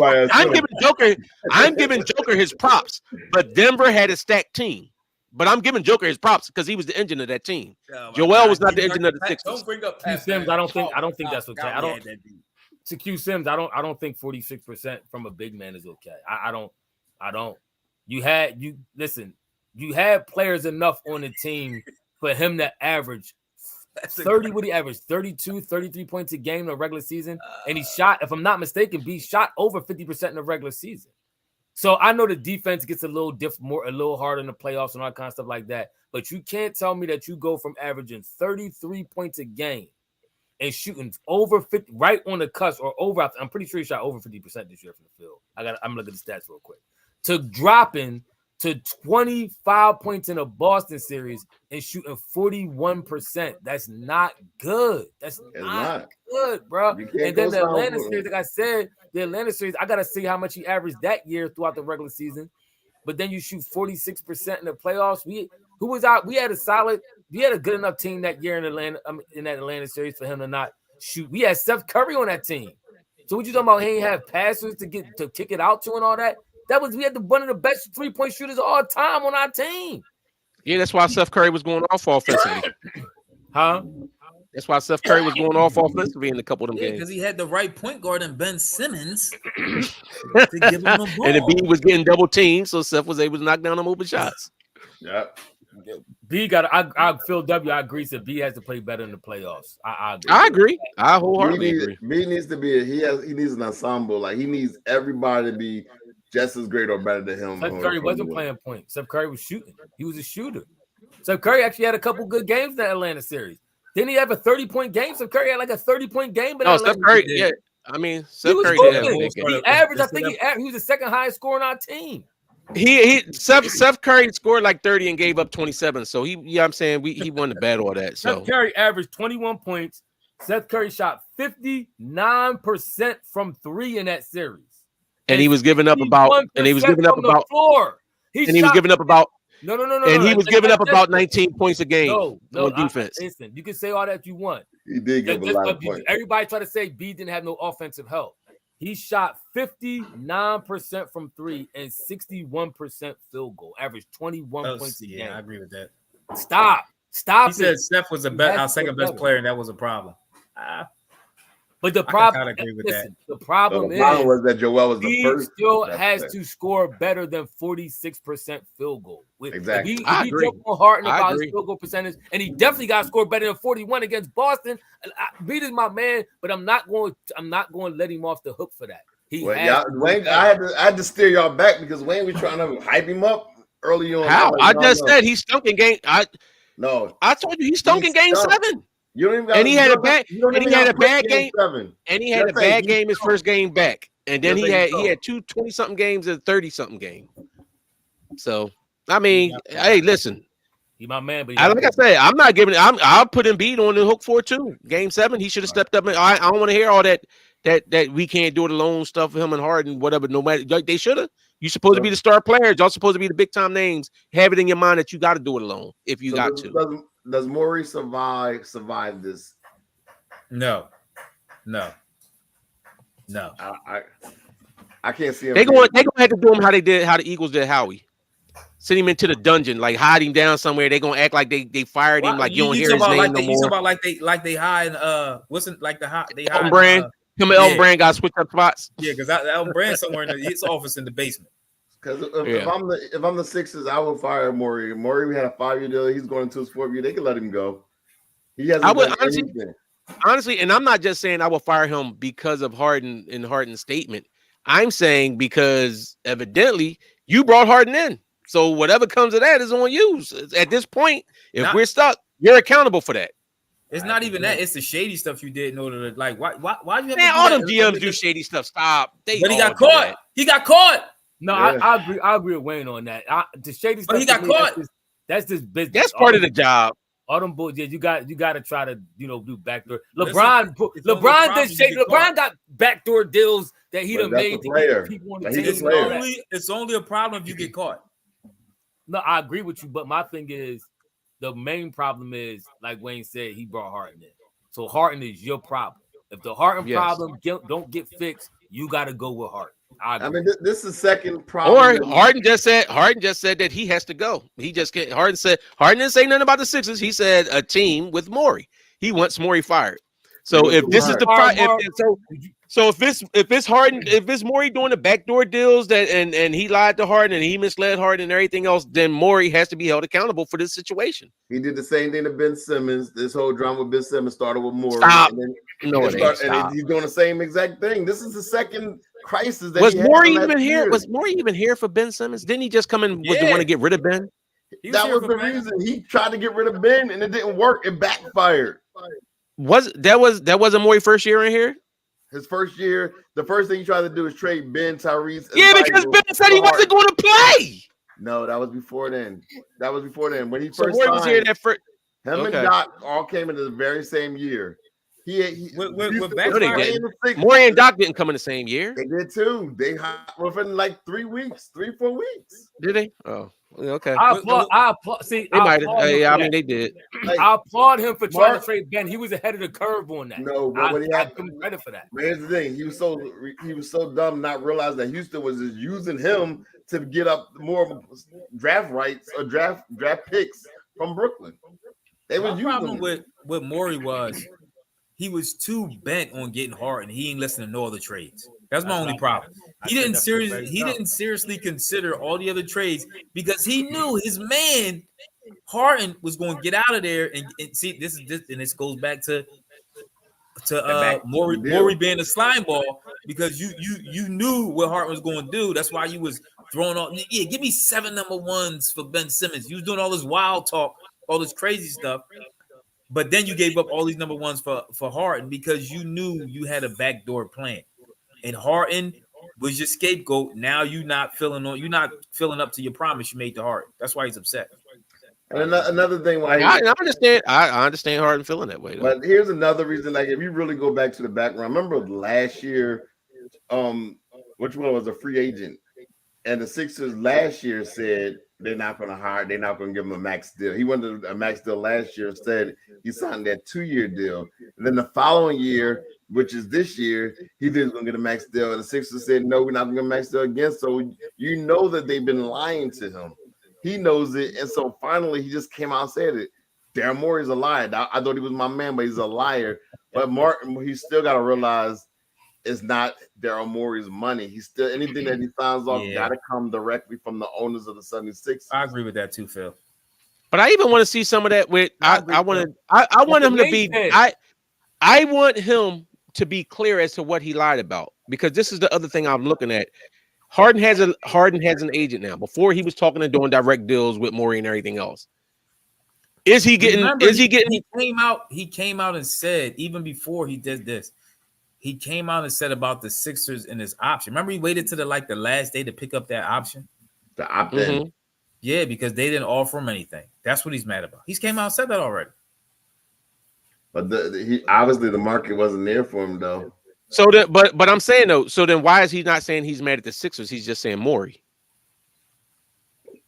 I'm giving Joker his props. But Denver had a stacked team. But I'm giving Joker his props because he was the engine of that team. Joel was not the engine of the Sixers. Don't bring up Q Sims. I don't think that's okay. To Q Sims, I don't think 46% from a big man is okay. I don't. You had players enough on the team for him to average 30. What he averaged 32, 33 points a game in the regular season, and he shot, if I'm not mistaken, he shot over 50% in the regular season. So I know the defense gets a little harder in the playoffs and all kind of stuff like that. But you can't tell me that you go from averaging 33 points a game and shooting over 50, right on the cusp or over. I'm pretty sure he shot over 50% this year from the field. I'm looking at the stats real quick. To dropping to 25 points in a Boston series and shooting 41%. That's not good. That's not good, bro. And then the Atlanta series, like I said, I got to see how much he averaged that year throughout the regular season. But then you shoot 46% in the playoffs. We had a good enough team that year in that Atlanta series for him to not shoot. We had Steph Curry on that team. So what you talking about? He ain't have passers to kick it out to and all that. We had one of the best 3-point shooters of all time on our team. Yeah, that's why Steph Curry was going off offensively. Huh? That's why Steph Curry was going off offensively in a couple of them games. Because he had the right point guard in Ben Simmons to give him the ball. And Embiid was getting double teamed, so Steph was able to knock down them open shots. Yep. B got. I Phil W. I agree that B has to play better in the playoffs. I agree. I agree. I wholeheartedly agree. B needs to be. He needs an ensemble. Like he needs everybody to be just as great or better than him. Steph Curry wasn't playing point. Steph Curry was shooting. He was a shooter. Steph Curry actually had a couple good games in that Atlanta series. Didn't he have a 30-point game? Steph Curry had like a 30-point game. No, Steph Curry. Yeah, I mean, Steph Curry did have a big game. He averaged. I think he was the second highest scorer on our team. Steph Curry scored like 30 and gave up 27. So I'm saying he won the battle of that. So Steph Curry averaged 21 points. Steph Curry shot 59% from 3 in that series. And he was giving up about And he was giving up about 19 points a game on defense. Listen, you can say all that you want. He did give a lot of points. Everybody try to say B didn't have no offensive help. He shot 59% from 3 and 61% field goal. Averaged 21 points a game. Yeah, I agree with that. Stop. He said Steph was our second best player, and that was a problem. But the problem, the problem was that Joel was the first. He still has to score better than 46% field goal. Exactly. If he jumped on Harden about his field goal percentage, and he definitely got to score better than 41 against Boston. Beat is my man, but I'm not going to let him off the hook for that. Wayne, I had to steer y'all back because Wayne was trying to hype him up early on. How? I just said he stunk in game. I told you he stunk in game 7. You don't even and he had a bad game. And he had a bad game his first game back. And then he had 20-something games and 30-something game. So I mean, hey, listen. He my man, but like I said, I'm not giving. I'll put Embiid on the hook for it too. Game 7, he should have stepped up. I don't want to hear all that we can't do it alone stuff for him and Harden, whatever. No matter, they should have. You're supposed to be the star players. Y'all supposed to be the big time names. Have it in your mind that you got to do it alone if you got to. Does Morey survive this? No. I can't see him. They gonna have to do him how the Eagles did Howie. Send him into the dungeon, like hide him down somewhere. They gonna act like they fired him, like you don't hear his name no more. You talking about like they hide wasn't like they hide Elton Brand. Him and Elton Brand got switched up spots. Yeah, because Elton Brand somewhere in his office in the basement. Because if I'm the Sixers, I would fire Morey. Morey, we had a 5-year deal. He's going into his 4th year. They could let him go. He hasn't done anything. Honestly, and I'm not just saying I will fire him because of Harden and Harden's statement. I'm saying because evidently you brought Harden in. So whatever comes of that is on you. At this point, if we're stuck, you're accountable for that. It's not even that. It's the shady stuff you did in order to like. Why you have Man, to do all that? them GMs do shady stuff. Stop. But he got caught. He got caught. No, Yeah. I agree with Wayne on that. The shady stuff. But he got caught. That's just business. That's part of the job. All them bulls, yeah, you got to try to do backdoor. Listen, LeBron did shady. LeBron got backdoor deals that he done made to get people on the team. It's only a problem if you get caught. No, I agree with you, but my thing is the main problem is, like Wayne said, he brought Harden in. So Harden is your problem. If the Harden problem don't get fixed, you got to go with Harden. I mean, this is the second problem. Or Harden just said that he has to go. He just can't. Harden didn't say nothing about the Sixers. He said a team with Morey. He wants Morey fired. So if this is the if it's Harden, if it's Morey doing the backdoor deals and he lied to Harden and he misled Harden and everything else, then Morey has to be held accountable for this situation. He did the same thing to Ben Simmons. This whole drama with Ben Simmons started with Morey. Stop. And He's doing the same exact thing. This is the second crisis that was Morey even here? Was Morey even here for Ben Simmons? Didn't he just come in with the want to get rid of Ben? That was the reason he tried to get rid of Ben and it didn't work. It backfired. That wasn't Morey's first year in here? His first year, the first thing he tried to do is trade Ben, Tyrese. Yeah, because Ben said he wasn't going to play. No, that was before then. When he so first Morey was here that first. Him and Doc all came into the very same year. Morey and Doc didn't come in the same year. They did too. They within like 3 weeks, 3-4 weeks. Did they? Oh, okay. I applaud. See, they might. I mean, they did. I applaud him for trying to trade Ben. He was ahead of the curve on that. No, but when I give him credit for that. But here's the thing: he was so dumb not realizing that Houston was just using him to get up more draft rights or draft picks from Brooklyn. They was using problem with Morey was he was too bent on getting Harden. He ain't listening to no other trades. That's my only problem. He didn't seriously consider all the other trades because he knew his man Harden was going to get out of there and see this goes back to Morey being a slime ball because you knew what Harden was going to do. That's why you was throwing on. Yeah, give me 7 number ones for Ben Simmons. You was doing all this wild talk, all this crazy stuff. But then you gave up all these number ones for Harden because you knew you had a backdoor plan. And Harden was your scapegoat. Now you're not filling up to your promise you made to Harden. That's why he's upset. And another thing why I understand Harden feeling that way. Though. But here's another reason. Like if you really go back to the background, remember last year, which one was a free agent? And the Sixers last year said they're not going to give him a max deal. He wanted a max deal last year. Instead, he signed that 2-year deal. And then the following year, which is this year, he was going to get a max deal. And the Sixers said, no, we're not going to get a max deal again. So you know that they've been lying to him. He knows it. And so finally, he just came out and said it. Daryl Morey's a liar. I thought he was my man, but he's a liar. But Martin, he still got to realize it's not Daryl Morey's money. He's still anything that he signs off got to come directly from the owners of the 76ers. I agree with that too, Phil. But I even want to see some of that with I want him to be I want him to be clear as to what he lied about, because this is the other thing I'm looking at. Harden has an agent now. Before he was talking and doing direct deals with Morey and everything else. He came out and said, even before he did this, he came out and said about the Sixers and his option. Remember, he waited to the last day to pick up that option. The opt-in. Mm-hmm. Yeah, because they didn't offer him anything. That's what he's mad about. He's came out and said that already. But obviously the market wasn't there for him though. So but I'm saying though, so then why is he not saying he's mad at the Sixers? He's just saying Morey.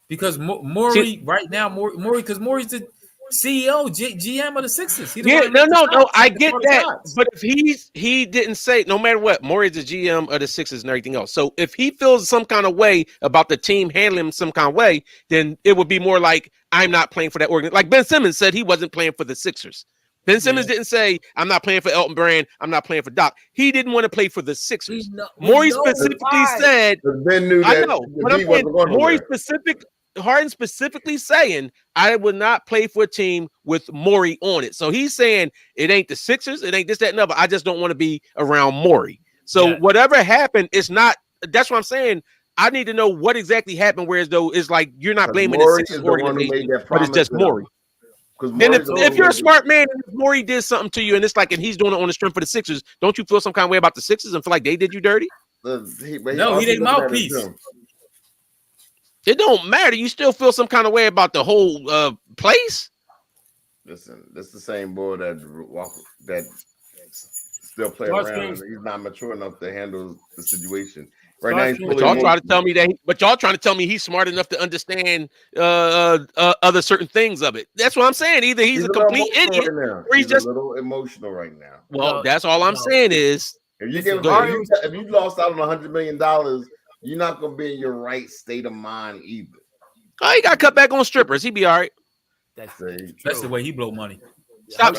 Because Morey right now, because Morey's the CEO, GM of the Sixers. No, I get that. But if he didn't say, no matter what, Morey's the GM of the Sixers and everything else. So if he feels some kind of way about the team handling him some kind of way, then it would be more like, I'm not playing for that organization. Like Ben Simmons said he wasn't playing for the Sixers. Ben Simmons didn't say, I'm not playing for Elton Brand. I'm not playing for Doc. He didn't want to play for the Sixers. Morey specifically said, Ben knew that. I know. But I'm saying Harden specifically saying, I would not play for a team with Morey on it. So he's saying it ain't the Sixers, it ain't this, that, and other. I just don't want to be around Morey. So whatever happened, it's not that's what I'm saying. I need to know what exactly happened. Whereas though, it's like you're not blaming the Morey Sixers is the one who made organization, that but it's promise just to them. Morey. Because Then if you're a smart man, and Morey did something to you, and it's like, and he's doing it on the strength for the Sixers, don't you feel some kind of way about the Sixers and feel like they did you dirty? No, he their mouthpiece. It don't matter. You still feel some kind of way about the whole place. Listen, this is the same boy that still play around. And he's not mature enough to handle the situation. Right now, he's but y'all trying to tell me that. But y'all trying to tell me he's smart enough to understand other certain things of it. That's what I'm saying. Either he's a complete idiot, or he's just a little emotional right now. Well, that's all I'm saying is if you lost out on $100 million, you're not gonna be in your right state of mind either. Oh, he got cut back on strippers. He be all right. That's the way he blow money. Stop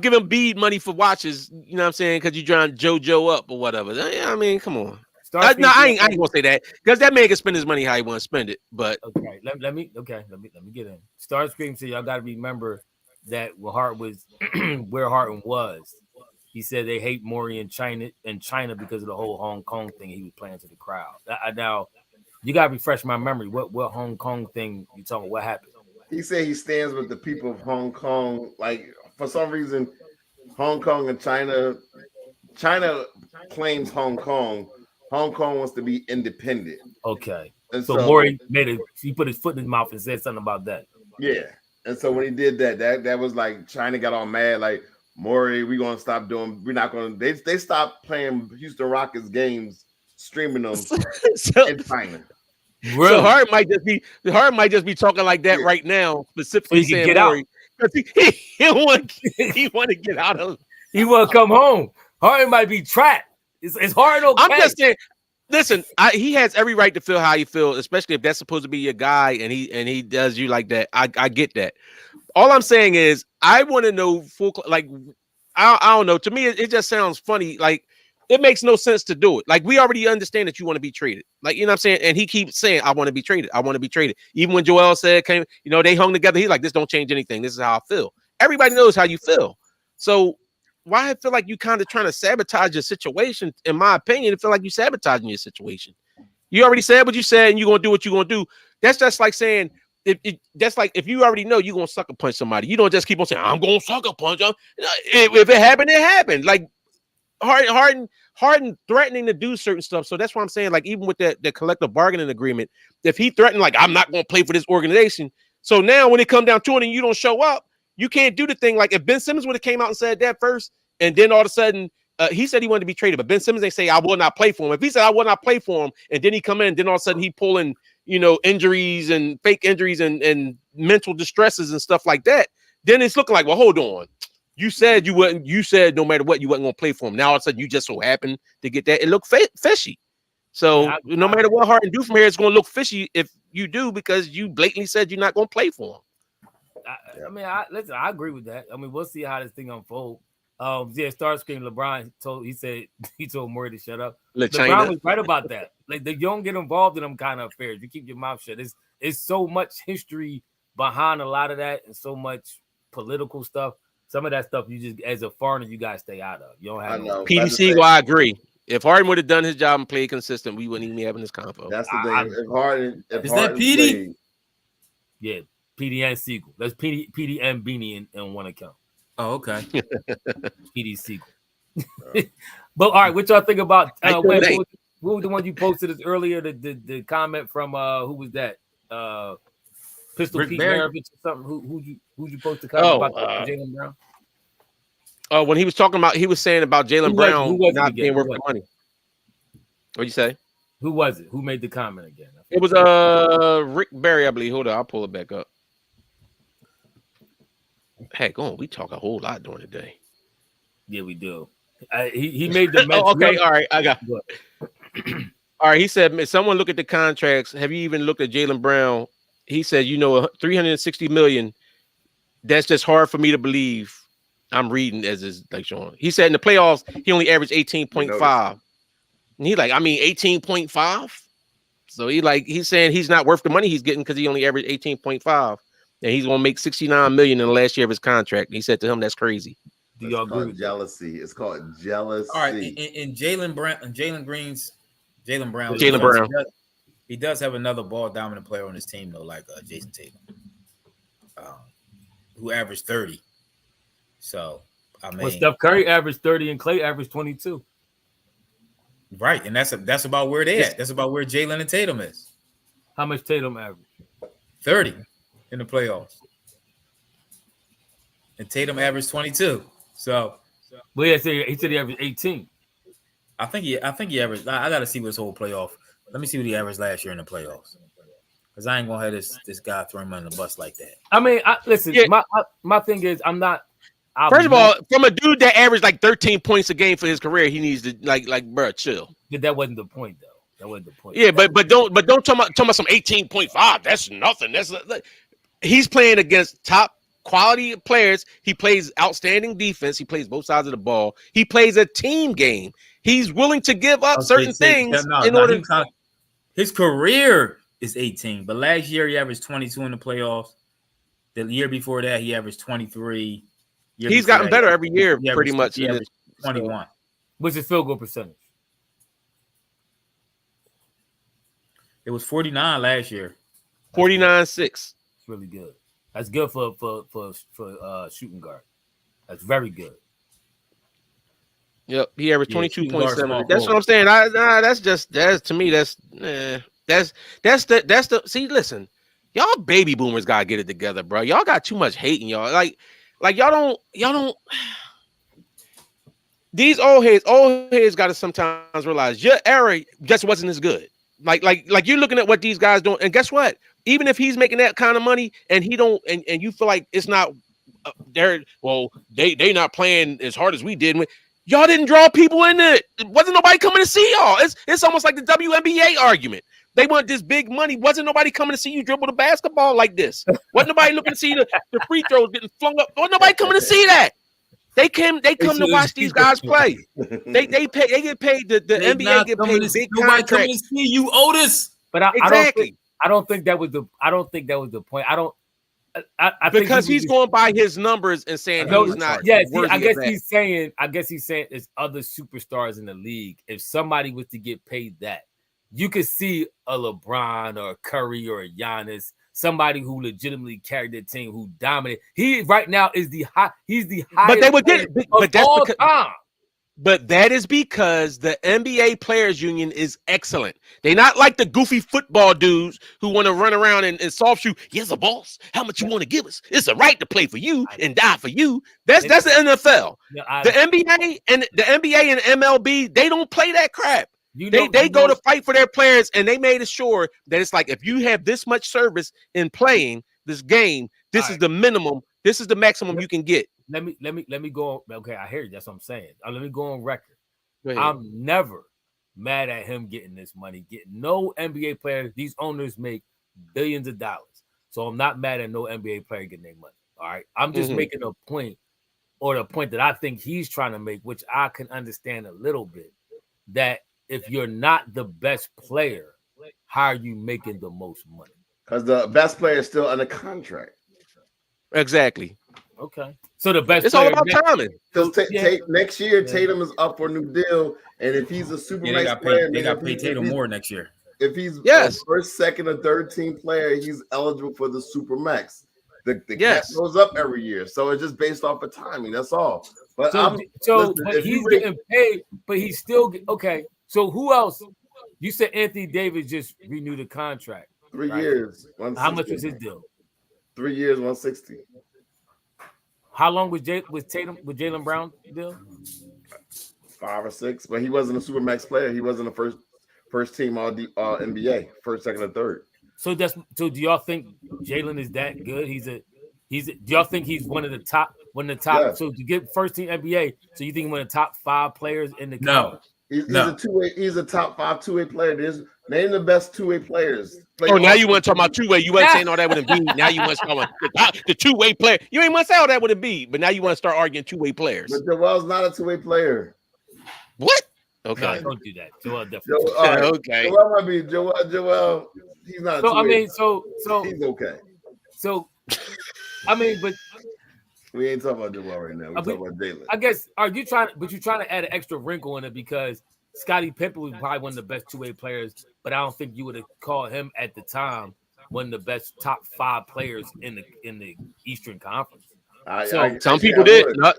giving Embiid money for watches. You know what I'm saying? Because you trying to JoJo up or whatever. I mean, come on. I ain't gonna say that because that man can spend his money how he want to spend it. But okay, let me get in. Starscream said y'all got to remember that where Harden was. He said they hate Morey in China because of the whole Hong Kong thing he was playing to the crowd. Now you gotta refresh my memory. What Hong Kong thing you talking? What happened? He said he stands with the people of Hong Kong. Like for some reason, Hong Kong and China claims Hong Kong. Hong Kong wants to be independent. Okay. And so Morey he put his foot in his mouth and said something about that. Yeah. And so when he did that was like China got all mad, like Morey, we're not gonna they stopped playing Houston Rockets games, streaming them in China. Really? So Harden might just be talking like that right now, specifically saying get Morey, because he want to get out of. He want to come home. Harden might be trapped. It's hard. Okay. I'm just saying. Listen, he has every right to feel how he feels, especially if that's supposed to be your guy and he does you like that. I get that. All I'm saying is I want to know I don't know. To me, it just sounds funny. Like it makes no sense to do it. Like we already understand that you want to be traded. Like you know what I'm saying. And he keeps saying, "I want to be traded. I want to be traded." Even when Joel said, they hung together. He's like, "This don't change anything. This is how I feel." Everybody knows how you feel. So why I feel like you kind of trying to sabotage your situation? In my opinion, I feel like you sabotaging your situation. You already said what you said, and you're gonna do what you're gonna do. That's just like saying that's like if you already know you're gonna sucker punch somebody, you don't just keep on saying I'm gonna sucker punch them. If it happened, it happened. Like Harden threatening to do certain stuff. So that's why I'm saying, like, even with the collective bargaining agreement, if he threatened, like, I'm not gonna play for this organization. So now when it come down to it and you don't show up, you can't do the thing. Like if Ben Simmons would have came out and said that first, and then all of a sudden he said he wanted to be traded, but Ben Simmons, they say I will not play for him. If he said I will not play for him, and then he come in, then all of a sudden he pulling injuries and fake injuries and mental distresses and stuff like that, then it's looking like, well, hold on. You said you wouldn't. You said no matter what, you wasn't going to play for him. Now all of a sudden you just so happen to get that. It looked fishy. So no matter what Harden do from here, it's going to look fishy if you do because you blatantly said you're not going to play for him. I agree with that. I mean, we'll see how this thing unfolds. Starscream LeBron told Morey to shut up. LeBron was right about that. Like you don't get involved in them kind of affairs. You keep your mouth shut. It's so much history behind a lot of that, and so much political stuff. Some of that stuff you just, as a foreigner, you guys stay out of. You don't have PDC. Well, I agree. If Harden would have done his job and played consistent, we wouldn't even be having this convo. That's the thing. If Harden PD? Played, yeah, PD and Siegel. That's PD and Beanie in one account. Oh, okay. PD Siegel. But all right, what y'all think about? Who was the one you posted this earlier? The comment from who was that? Pistol Rick Pete Maravich or something. Who'd you post to comment about Jalen Brown? When he was talking about, he was saying about Jalen Brown not being worth the money. What'd you say? Who was it? Who made the comment again? It was Rick Barry, I believe. Hold on, I'll pull it back up. Heck, we talk a whole lot during the day. Yeah, we do. He made the okay, all right, I got all right. He said, someone look at the contracts. Have you even looked at Jalen Brown? He said, $360 million. That's just hard for me to believe. I'm reading as is like showing. He said in the playoffs, he only averaged 18.5. And he 18.5. So he's saying he's not worth the money he's getting because he only averaged 18.5. And he's gonna make $69 million in the last year of his contract. And he said to him, that's crazy. Do y'all agree with jealousy? It's called jealousy. All right, in Jalen Brown and Jalen Green's Jalen Brown. Jalen Brown. He does have another ball dominant player on his team though, like Jason Tatum, who averaged 30. So I mean, Steph Curry averaged 30 and Clay averaged 22. Right, and that's about where they at. That's about where Jalen and Tatum is. How much Tatum averaged? 30 in the playoffs, and Tatum averaged 22. So, well, yeah, he said he averaged 18. I think he averaged. I got to see what his whole playoff. Let me see what he averaged last year in the playoffs, because I ain't gonna have this guy throwing him on the bus like that. I mean, listen. Yeah. My thing is, I'm not. First of all, from a dude that averaged like 13 points a game for his career, he needs to like bro, chill. That wasn't the point, though. That wasn't the point. Yeah, but don't talk about some 18.5. That's nothing. That's he's playing against top quality players. He plays outstanding defense. He plays both sides of the ball. He plays a team game. He's willing to give up certain things in order. His career is 18, but last year he averaged 22 in the playoffs. The year before that, he averaged 23. He's gotten better every year, pretty much. He averaged 21. What's his field goal percentage? It was 49 last year. 49.6. It's really good. That's good for shooting guard. That's very good. Yep, he averaged 22.7. That's what I'm saying. That's to me. That's the. See, listen, y'all baby boomers gotta get it together, bro. Y'all got too much hate in y'all. Like y'all don't. These old heads got to sometimes realize your era just wasn't as good. Like you're looking at what these guys doing, and guess what? Even if he's making that kind of money, and he don't, and you feel like it's not, they not playing as hard as we did. Y'all didn't draw people in it. Wasn't nobody coming to see y'all. It's almost like the WNBA argument. They want this big money. Wasn't nobody coming to see you dribble the basketball like this. Wasn't nobody looking to see the free throws getting flung up. Wasn't nobody coming to see that. They come to watch these guys play. They get paid. The NBA get paid big contracts. Coming to see you, Otis. But I don't think that was the point. I think because he's going by his numbers and saying he's not. Yes, I guess he's saying there's other superstars in the league. If somebody was to get paid that, you could see a LeBron or a Curry or a Giannis, somebody who legitimately carried their team, who dominated. He right now is he's the highest. But they would get it. But that's all because, time. But that is because the NBA Players Union is excellent. They not like the goofy football dudes who want to run around and soft shoe. Yes, a boss. How much you want to give us? It's a right to play for you and die for you. That's the NFL. The NBA and MLB, they don't play that crap. They go to fight for their players, and they made it sure that it's like, if you have this much service in playing this game, this is the minimum. This is the maximum you can get. Let me go. Okay, I hear you. That's what I'm saying. Let me go on record. I'm never mad at him getting this money. No NBA players. These owners make billions of dollars, so I'm not mad at no NBA player getting their money. All right, I'm just making a point, or the point that I think he's trying to make, which I can understand a little bit, that if you're not the best player, how are you making the most money? Because the best player is still under contract. Exactly. Okay. So the best. It's all about timing. Because next year, Tatum is up for a new deal, and if he's a supermax player, they got to pay Tatum more next year. If he's a first, second, or third team player, he's eligible for the supermax. The cap goes up every year, so it's just based off of timing. That's all. But he's getting paid, but he's still okay. So who else? You said Anthony Davis just renewed a contract. 3 years. How much was his deal? 3 years, 160. How long was Jalen Brown deal? 5 or 6, but he wasn't a supermax player. He wasn't a first team all NBA, first, second, or third. So do y'all think Jalen is that good? Do y'all think he's one of the top? Yeah. So to get first team NBA, so you think one of the top 5 players in the no. He's a two-way. He's a top 5 two-way player. Name the best two-way players. Now you want to talk about two-way. You weren't saying all that with Embiid. Now you want to talk about the two-way player. You ain't want to say all that with Embiid, but now you want to start arguing two-way players. But Joel's not a two-way player. What? Okay. No, don't do that. Joel definitely. Okay. Joel might be Joel. He's not. So he's okay. So, but we ain't talking about Joel right now. We're talking about Jalen. I guess you're trying to add an extra wrinkle in it because Scottie Pippen was probably one of the best two-way players, but I don't think you would have called him at the time one of the best top 5 players in the Eastern Conference. Some people did. Not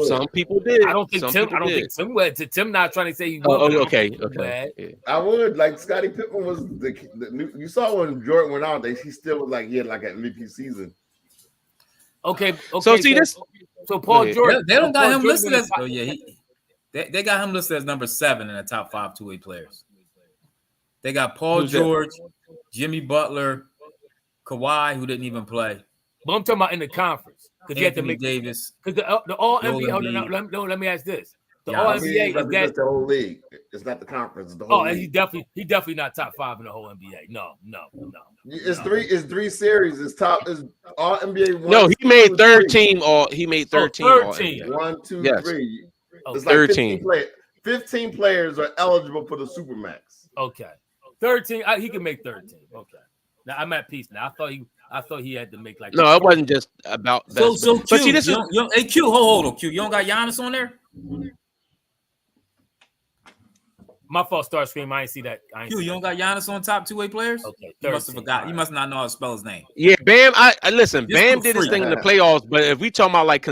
some people did. I don't think some Tim. I don't did. think Tim would. Tim not trying to say he would. Okay. Yeah. I would like Scottie Pippen was the you saw when Jordan went out, he still was like he had like an MVP season. Okay. So see this. So Paul George. They don't got him listed as. Oh yeah, they got him listed as number 7 in the top 5 two-way players. They got Paul George, Jimmy Butler, Kawhi, who didn't even play. But I'm talking about in the conference because you have to make Davis. Because the All NBA. Let me ask this: the All NBA is that the whole league? It's not the conference. It's the whole league. He definitely not top 5 in the whole NBA. No. It's three series. It's All NBA. No, he made 13. He made 13. 13. 1, 2, 3. It's like 13. 15 players are eligible for the Supermax. Okay, 13. He can make 13. Okay. Now I'm at peace. Now I thought he had to make like. No, it wasn't just about. So Q, but see, this is. Hey Q, hold on, Q. You don't got Giannis on there? My fault. Start screaming. I ain't see that. Q, you don't got Giannis on top two-way players? Okay, you must have forgot. You must not know how to spell his name. Yeah, Bam. I listen. Just Bam did his thing in the playoffs, but if we talking about like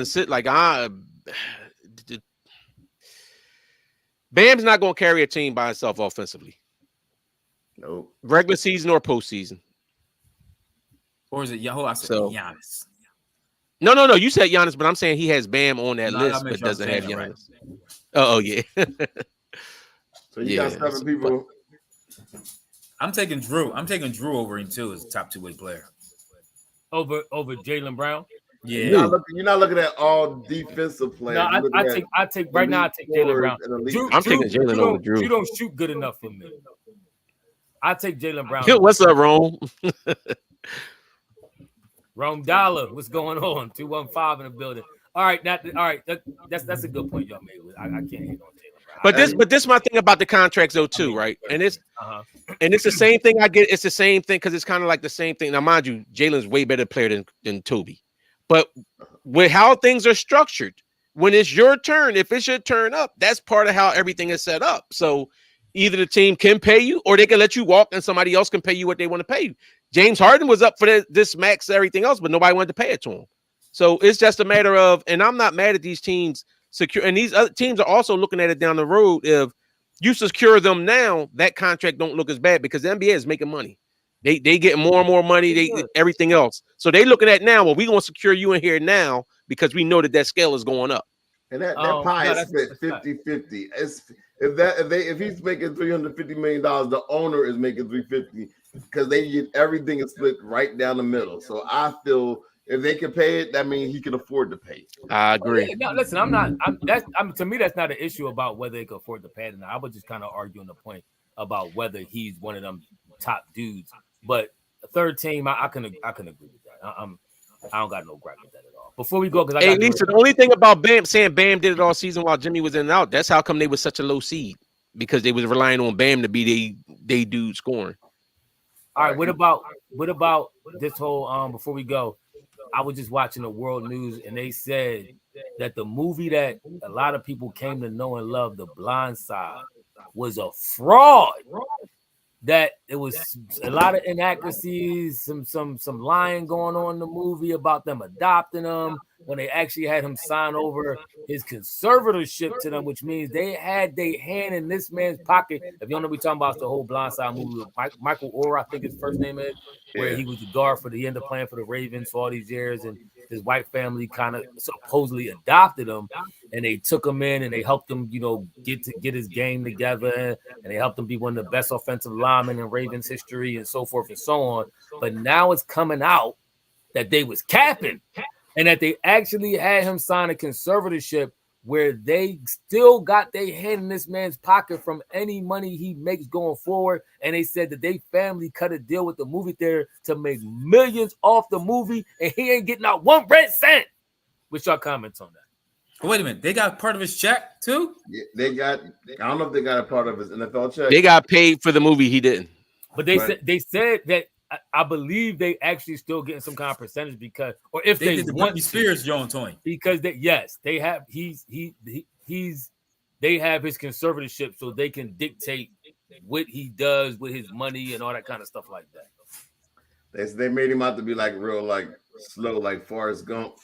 Bam's not going to carry a team by himself offensively. Nope. Regular season or postseason. Or is it Giannis? No. You said Giannis, but I'm saying he has Bam on that list, but doesn't have Giannis. Right. Oh, yeah. So you got 7 people. I'm taking Drew. I'm taking Drew over him too as a top two-way player. Over Jalen Brown. Yeah, you're not looking at all defensive players. No, I take Jalen Brown. I'm taking Jalen over Drew. You don't shoot good enough for me. I take Jalen Brown. What's up, Rome? Rome Dollar, what's going on? 215 in the building. All right, that's a good point y'all made. I can't hate on Jalen Brown. But this my thing about the contracts though too, right? And it's the same thing. I get it's the same thing because it's kind of like the same thing. Now, mind you, Jalen's way better player than Toby. But with how things are structured, when it's your turn, if it's your turn up, that's part of how everything is set up. So either the team can pay you or they can let you walk and somebody else can pay you what they want to pay you. James Harden was up for this max, everything else, but nobody wanted to pay it to him. So it's just a matter of, and I'm not mad at these teams secure, and these other teams are also looking at it down the road. If you secure them now, that contract don't look as bad because the NBA is making money. They get more and more money, everything else. So they looking at now, well, we're going to secure you in here now because we know that scale is going up. And that pie is split 50-50. If he's making $350 million, the owner is making $350 because they get everything is split right down the middle. So I feel if they can pay it, that means he can afford to pay it. I agree. No, listen, to me, that's not an issue about whether they can afford to pay it or not. I was just kind of arguing the point about whether he's one of them top dudes. But a third team, I can agree with that. I don't got no gripe with that at all. Before we go, because Lisa, the only thing about Bam saying Bam did it all season while Jimmy was in and out, that's how come they was such a low seed because they was relying on Bam to be they dude scoring. All right, what about this whole before we go? I was just watching the World News and they said that the movie that a lot of people came to know and love, The Blind Side, was a fraud. That it was a lot of inaccuracies, some lying going on in the movie about them adopting him when they actually had him sign over his conservatorship to them, which means they had their hand in this man's pocket. If you don't know what we're talking about, it's the whole Blindside movie with Michael Orr, I think his first name is, where he was the guard he ended up playing for the Ravens for all these years, and his white family kind of supposedly adopted him, and they took him in and they helped him, get his game together, and they helped him be one of the best offensive linemen in Ravens history and so forth and so on. But now it's coming out that they was capping and that they actually had him sign a conservatorship where they still got their hand in this man's pocket from any money he makes going forward. And they said that they family cut a deal with the movie theater to make millions off the movie, and he ain't getting out 1 red cent. What's your comments on that? Wait a minute. They got part of his check too? Yeah, I don't know if they got a part of his NFL check. They got paid for the movie he didn't. But they said that I believe they actually still getting some kind of percentage because, or if they did the want Britney Spears Joan Toy. Because they have he's they have his conservatorship, so they can dictate what he does with his money and all that kind of stuff like that. They made him out to be like real, like slow, like Forrest Gump.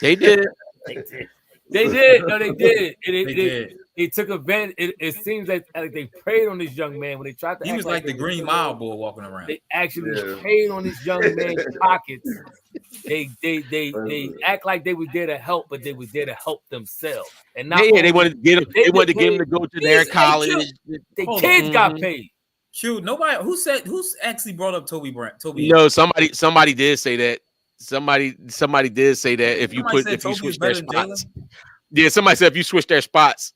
They did. They did. No, they did. They did. They took advantage. It seems like they preyed on this young man when they tried to. He was like the Green Mile boy walking around. They actually preyed on this young man's pockets. They act like they were there to help, but they were there to help themselves. And not they wanted to get him. They wanted to get him to go to their college. The kids got paid. Shoot, nobody who's actually brought up Toby Brown. No, somebody did say that. Somebody did say that if you switch their spots. Yeah, somebody said if you switch their spots.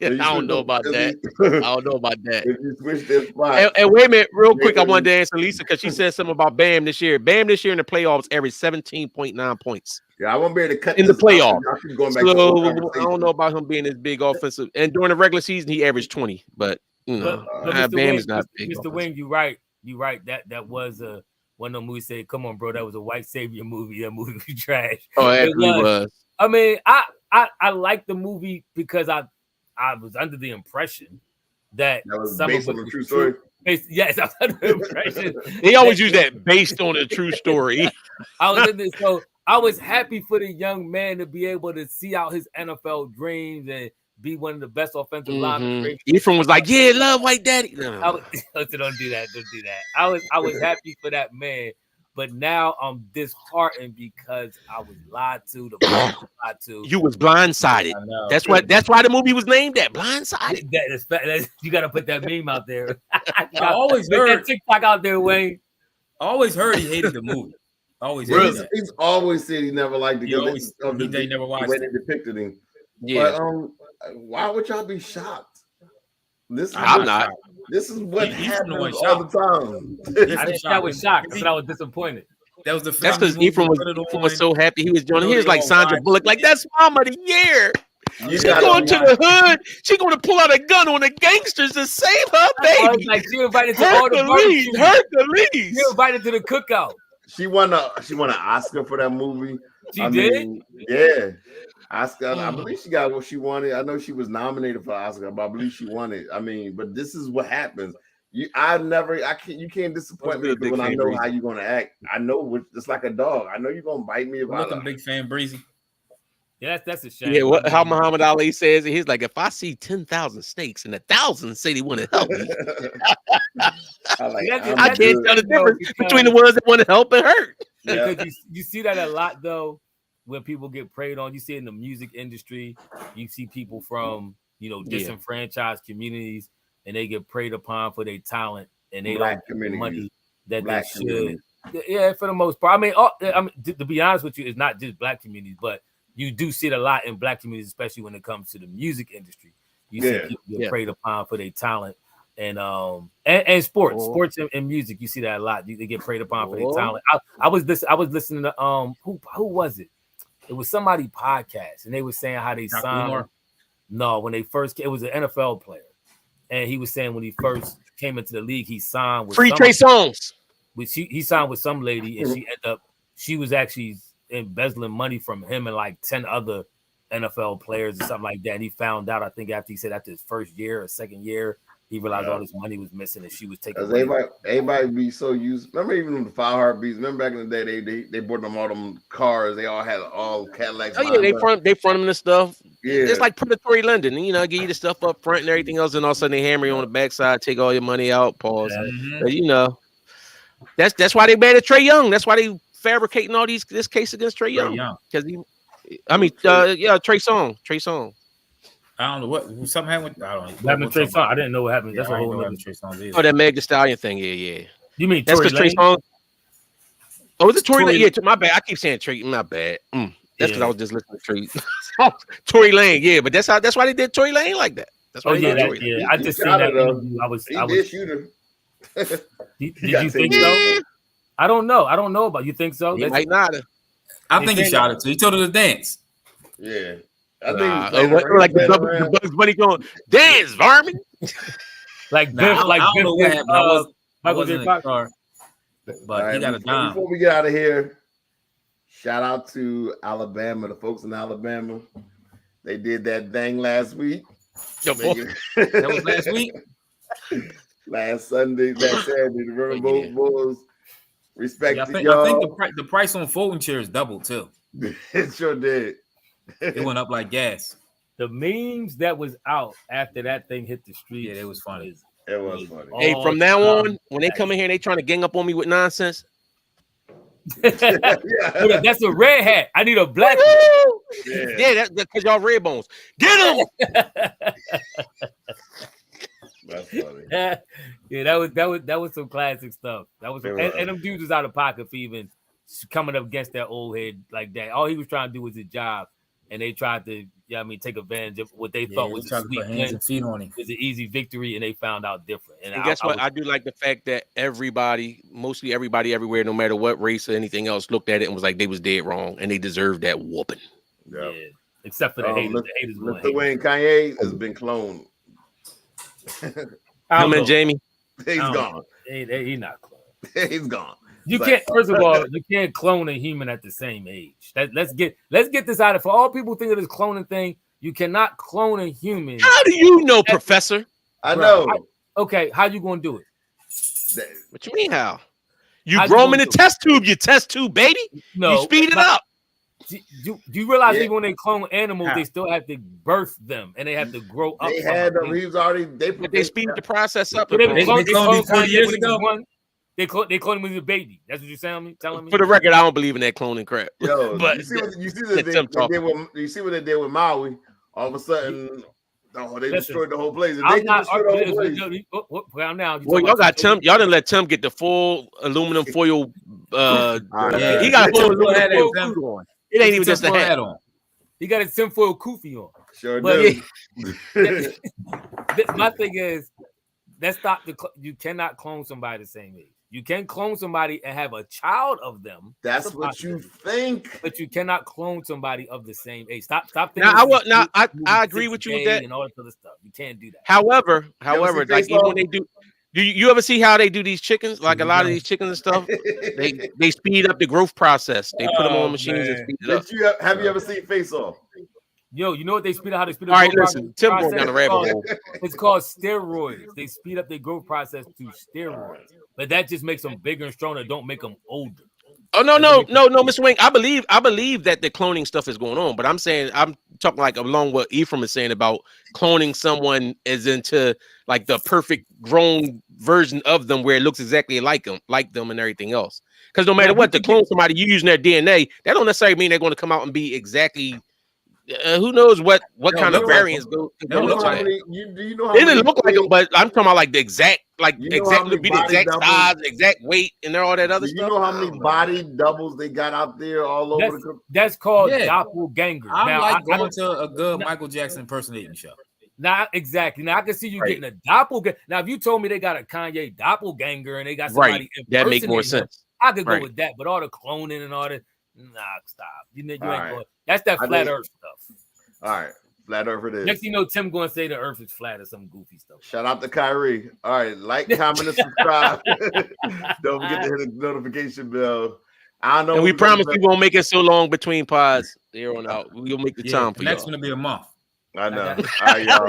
I don't know about that. I don't know about that. If you switch their spots. And wait a minute, real quick, I wanted to answer Lisa because she said something about Bam this year. Bam this year in the playoffs averaged 17.9 points. Yeah, I won't be able to cut in the playoffs. So I don't know about him being this big offensive. And during the regular season, he averaged 20. But you know, Bam is not big. Mr. Wing, you right. That was one of the movies. Said, "Come on, bro, that was a white savior movie. That movie was trash." Oh, it actually was. I mean, I like the movie because I was under the impression that was based on a true story. Yes, I was under the impression. They always use that based on a true story. I was happy for the young man to be able to see out his NFL dreams and be one of the best offensive linemen. Ephraim was like, "Yeah, love white daddy." No. Don't do that. I was happy for that man. But now I'm disheartened because I was lied to. Lied to. You was blindsided. That's why the movie was named that. Blindsided. You got to put that meme out there. I always heard that TikTok out there, Wayne. I always heard he hated the movie. He's always said he never liked it. They never watched when they depicted him. Yeah. But why would y'all be shocked? I'm not. This is what happens all the time. I didn't say I was shocked. I said I was disappointed. That's because Ephraim was so happy he was joining. He was like Sandra Bullock, like that's Mama of the Year. She's going to the hood. She's going to pull out a gun on the gangsters to save her baby. Like she invited to all the Hercules. She invited to the cookout. She won an Oscar for that movie. She did? Yeah. Oscar, I believe she got what she wanted. I know she was nominated for Oscar, but I believe she won it. I mean, but this is what happens. You can't disappoint me when I know how you're gonna act. I know it's like a dog. I know you're gonna bite me if I like. Big fan Breezy. Yeah, that's a shame. Yeah, how Muhammad Ali says it, he's like, if I see 10,000 snakes and 1,000 say they want to help me, I can't tell the difference between the ones that want to help and hurt. Yeah. Because you see that a lot though. When people get preyed on, you see it in the music industry, you see people from, disenfranchised communities, and they get preyed upon for their talent, and they don't get money that they should. Yeah, for the most part. I mean, to be honest with you, it's not just black communities, but you do see it a lot in black communities, especially when it comes to the music industry. You see people get preyed upon for their talent, and sports and music. You see that a lot. They get preyed upon for their talent. I was listening to who was it? It was somebody podcast, and they were saying how they signed. No, when they first, it was an NFL player, and he was saying when he first came into the league, he signed with Free Trey Songz. He signed with some lady, and she was actually embezzling money from him and like 10 other NFL players or something like that. And he found out, I think, after his first year or second year, he realized all this money was missing, and she was taking. Everybody be so used. Remember, even the 5 Heartbeats. Remember back in the day, they bought them all them cars. They all had all Cadillacs. Oh yeah, they front them the stuff. Yeah, it's like predatory lending. Give you the stuff up front and everything else, and all of a sudden they hammer you on the backside, take all your money out. Pause. Yeah. But, that's why they mad at Trey Young. That's why they fabricating all this case against Trey Young. Because Trey Songz. I don't know what something happened. I don't know. Happened to Trey Songz. I didn't know what happened. That's a whole other Trey Songz. Oh, that Meg Thee Stallion thing. Yeah. You mean that's because Trey Songz? Oh, is it Tory Lane? Yeah, my bad. I keep saying Trey. My bad. That's because I was just listening to Trey. Tory Lane. Yeah, but that's why they did Tory Lane like that. That's why. I just seen that interview. I was. Shoot him. Did you think so? I don't know. About you. Think so? He might not. I think he shot it too. He told her to dance. Yeah. Like the Bugs Bunny going, dance, Varmint. Michael J. Fox. But he got a dime. Before we get out of here, shout out to Alabama, the folks in Alabama. They did that thing last week. That was last week. Last Sunday, last Saturday, the River Boat Bulls respected I think y'all. the price on folding chairs doubled too. It sure did. It went up like gas. The memes that was out after that thing hit the street. Yeah, it was funny. It was funny. Hey, from now on, when they come in here and they trying to gang up on me with nonsense. That's a red hat. I need a black one. Yeah, that's because y'all red bones. Get them. That's funny. Yeah, that was some classic stuff. That was, and them dudes was out of pocket for even coming up against that old head like that. All he was trying to do was his job, and they tried to, take advantage of what they thought was a sweet hands and feet on him. Was an easy victory, and they found out different. And guess what? I do like the fact that mostly everybody everywhere, no matter what race or anything else, looked at it and was like they was dead wrong, and they deserved that whooping. Yeah, except for the haters. The haters Mr. Wayne Kanye has been cloned. Come in, Jamie. He's gone. He's not cloned. He's gone. You can't. First of all, you can't clone a human at the same age. Let's get this out of. For all people think of this cloning thing, you cannot clone a human. How do you know, Professor? I know. Okay, how you gonna do it? What you mean how? You grow them in a test tube. You test tube, baby. No, you speed it up. Do you realize even when they clone animals, they still have to birth them and they have to grow up? They had them. He was already. They speed the process up. They cloned 40 years ago. They cloned him as a baby. That's what you're telling me. For the record, I don't believe in that cloning crap. Yo, but you see what they did with Maui? All of a sudden, they destroyed the whole place. Well, y'all got Tim. Y'all didn't let Tim get the full aluminum foil. He got a full aluminum foil on. It ain't even just a hat on. He got a tinfoil kufi on. Sure do. My thing is, let's stop. You cannot clone somebody the same age. You can clone somebody and have a child of them. That's what you think. But you cannot clone somebody of the same age. Stop thinking. I agree with you with that. And all that other stuff. You can't do that. However, like even when they do you ever see how they do these chickens? Like a lot of these chickens and stuff, they speed up the growth process. They put them on machines and speed it up. Have you ever seen Face Off? Yo, you know what they speed up? How they speed up? All right, listen. Tim going down the rabbit hole. It's called steroids. They speed up their growth process through steroids, but that just makes them bigger and stronger. Don't make them older. Oh no, Mr. Wing. I believe that the cloning stuff is going on, but I'm talking like along what Ephraim is saying about cloning someone as into like the perfect grown version of them where it looks exactly like them and everything else. Because no matter what, to clone somebody, you using their DNA, that don't necessarily mean they're going to come out and be exactly. Who knows what kind of variants go look like? Do you know how it didn't look like them, but I'm talking about like the exact, exactly be the exact size, exact weight, and all that other stuff. You know how many body doubles they got out there all over the country? That's called doppelganger. I going to a good Michael Jackson impersonating show. Not exactly. Now I can see you getting a doppelganger. Now if you told me they got a Kanye doppelganger and they got somebody that make more sense. I could go with that, but all the cloning and all that. Nah, stop. You ain't going. That's that flat Earth stuff. All right, flat Earth it is. Next thing you know, Tim going to say the Earth is flat or some goofy stuff. Shout out to Kyrie. All right, like, comment, and subscribe. Don't forget to hit the notification bell. I don't know. And we promise we won't make it so long between pods. Here on out, we'll make the time for you. Next one will be a month. I know. All right, y'all.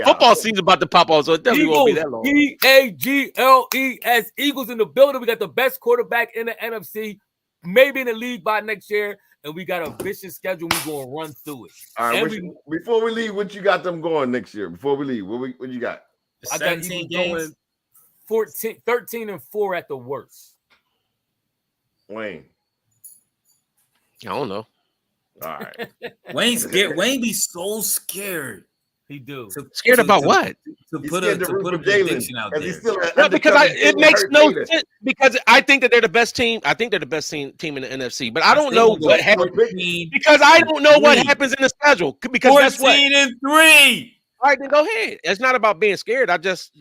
Football season's about to pop off, so it definitely won't be that long. Eagles, Eagles in the building. We got the best quarterback in the NFC. Maybe in the league by next year, and we got a vicious schedule. We're going to run through it. All right, before we leave, what you got them going next year? Before we leave, what you got? I got Eagles going 13-4 at the worst. Wayne. I don't know. All right. Wayne's scared. Wayne be so scared. He do. Scared about what? To put a prediction out there. No, because it makes no sense. Because I think that they're the best team. I think they're the best team in the NFC. But I don't know what happens. Because I don't know what happens in the schedule. Because 14-3. All right, then go ahead. It's not about being scared.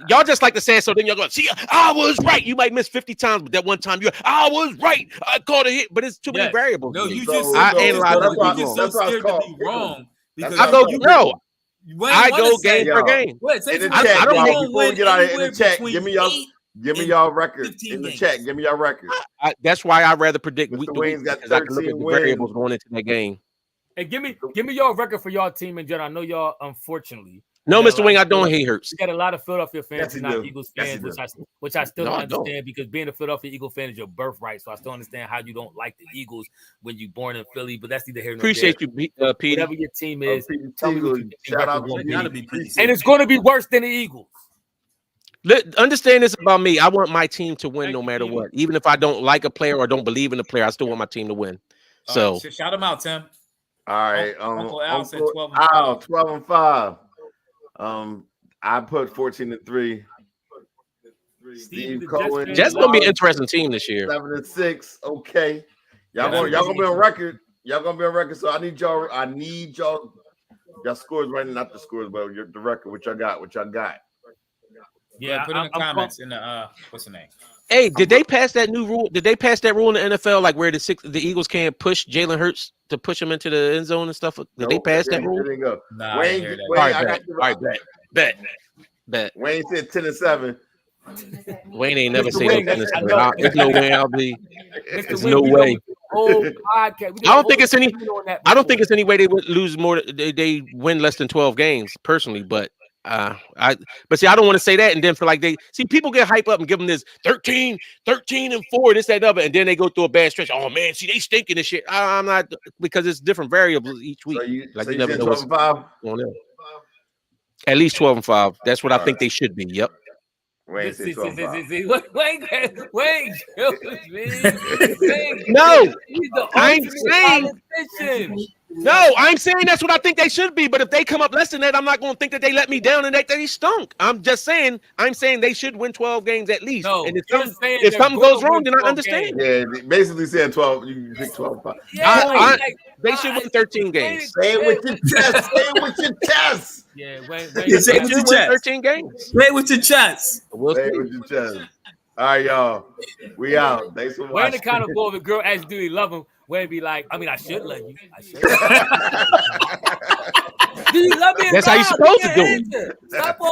Y'all just like to say it, so then y'all go, see, I was right. You might miss 50 times, but that one time I was right. I called a hit, but it's too many variables. No, you just so scared to be wrong. I go game per game. I don't know. Before we get out of here, in the chat, give me y'all record in the chat. Give me y'all record. That's why I rather predict week to week got because I can look at the variables going into that game. And give me your record for y'all team in general. I know y'all, unfortunately. No, Mr. Wing, I don't hate Hurts. You got a lot of Philadelphia fans, Yes, who he not do. Eagles Yes, fans, he which I still No, don't I don't. understand because being a Philadelphia Eagle fan is your birthright. So I still understand how you don't like the Eagles when you're born in Philly, but that's neither here nor Appreciate there. you, Petey. Whatever your team is, Petey tell me what Tingle, you think the shout record out to gonna you. Gotta be. be pretty. And it's going to be worse than the Eagles. Understand this about me. I want my team to win Thank no you, matter Petey. what. Even if I don't like a player or don't believe in the player, I still want my team to win. So shout him out, Tim. All right. Uncle Al said 12 and Al, 5. 12 and 5. I put 14 and 3. Steve Cohen. Jets gonna be an interesting team this year. 7 and 6. Okay. Yeah, Y'all gonna be on record. Y'all gonna be on record. So I need y'all. Y'all scores right now, not the scores, but the record. What y'all got? Yeah, put in the comments in the what's the name? Hey, did they pass that new rule? Did they pass that rule in the NFL, like where the Eagles can't push Jalen Hurts to push him into the end zone and stuff? Did they pass that rule? Nah, Wayne, All right, bet. Wayne said 10 and 7. Wayne ain't never Mr. say Wing, no 10 and I 7. know. There's no way I'll be. Mr. There's Wing, no we way. know whole podcast. I don't think it's any. I don't think it's any way they would lose more. They win less than 12 games personally, but but see, I don't want to say that and then feel like they see people get hype up and give them this 13 and 4, this, that, other, and then they go through a bad stretch. Oh man, see, they stinking this shit. I'm not, because it's different variables each week. So you never said know 12 what's and 5? going on. At least 12 and 5. That's what I think they should be. Yep. Wayne said 12 and 5. Wayne kills me. No, He's the I'm ultimate saying. politician. No, I'm saying that's what I think they should be. But if they come up less than that, I'm not going to think that they let me down and that they stunk. I'm saying they should win 12 games at least. No, and if something goes wrong, then I understand. Yeah, basically saying 12. You pick 12 and 5. Yeah, They should win 13 games. Say it with your chest. Say it with your chest. Yeah, You say They it with should your win chest. 13 games. Play it with your chest. We'll Say it see. with your chest. All right, y'all. We out. Thanks for Wayne watching. the kind of boy, if a girl asks do you love him, Wayne be like, I mean, I should love you. Do you love me? That's how you're supposed to do it. Stop all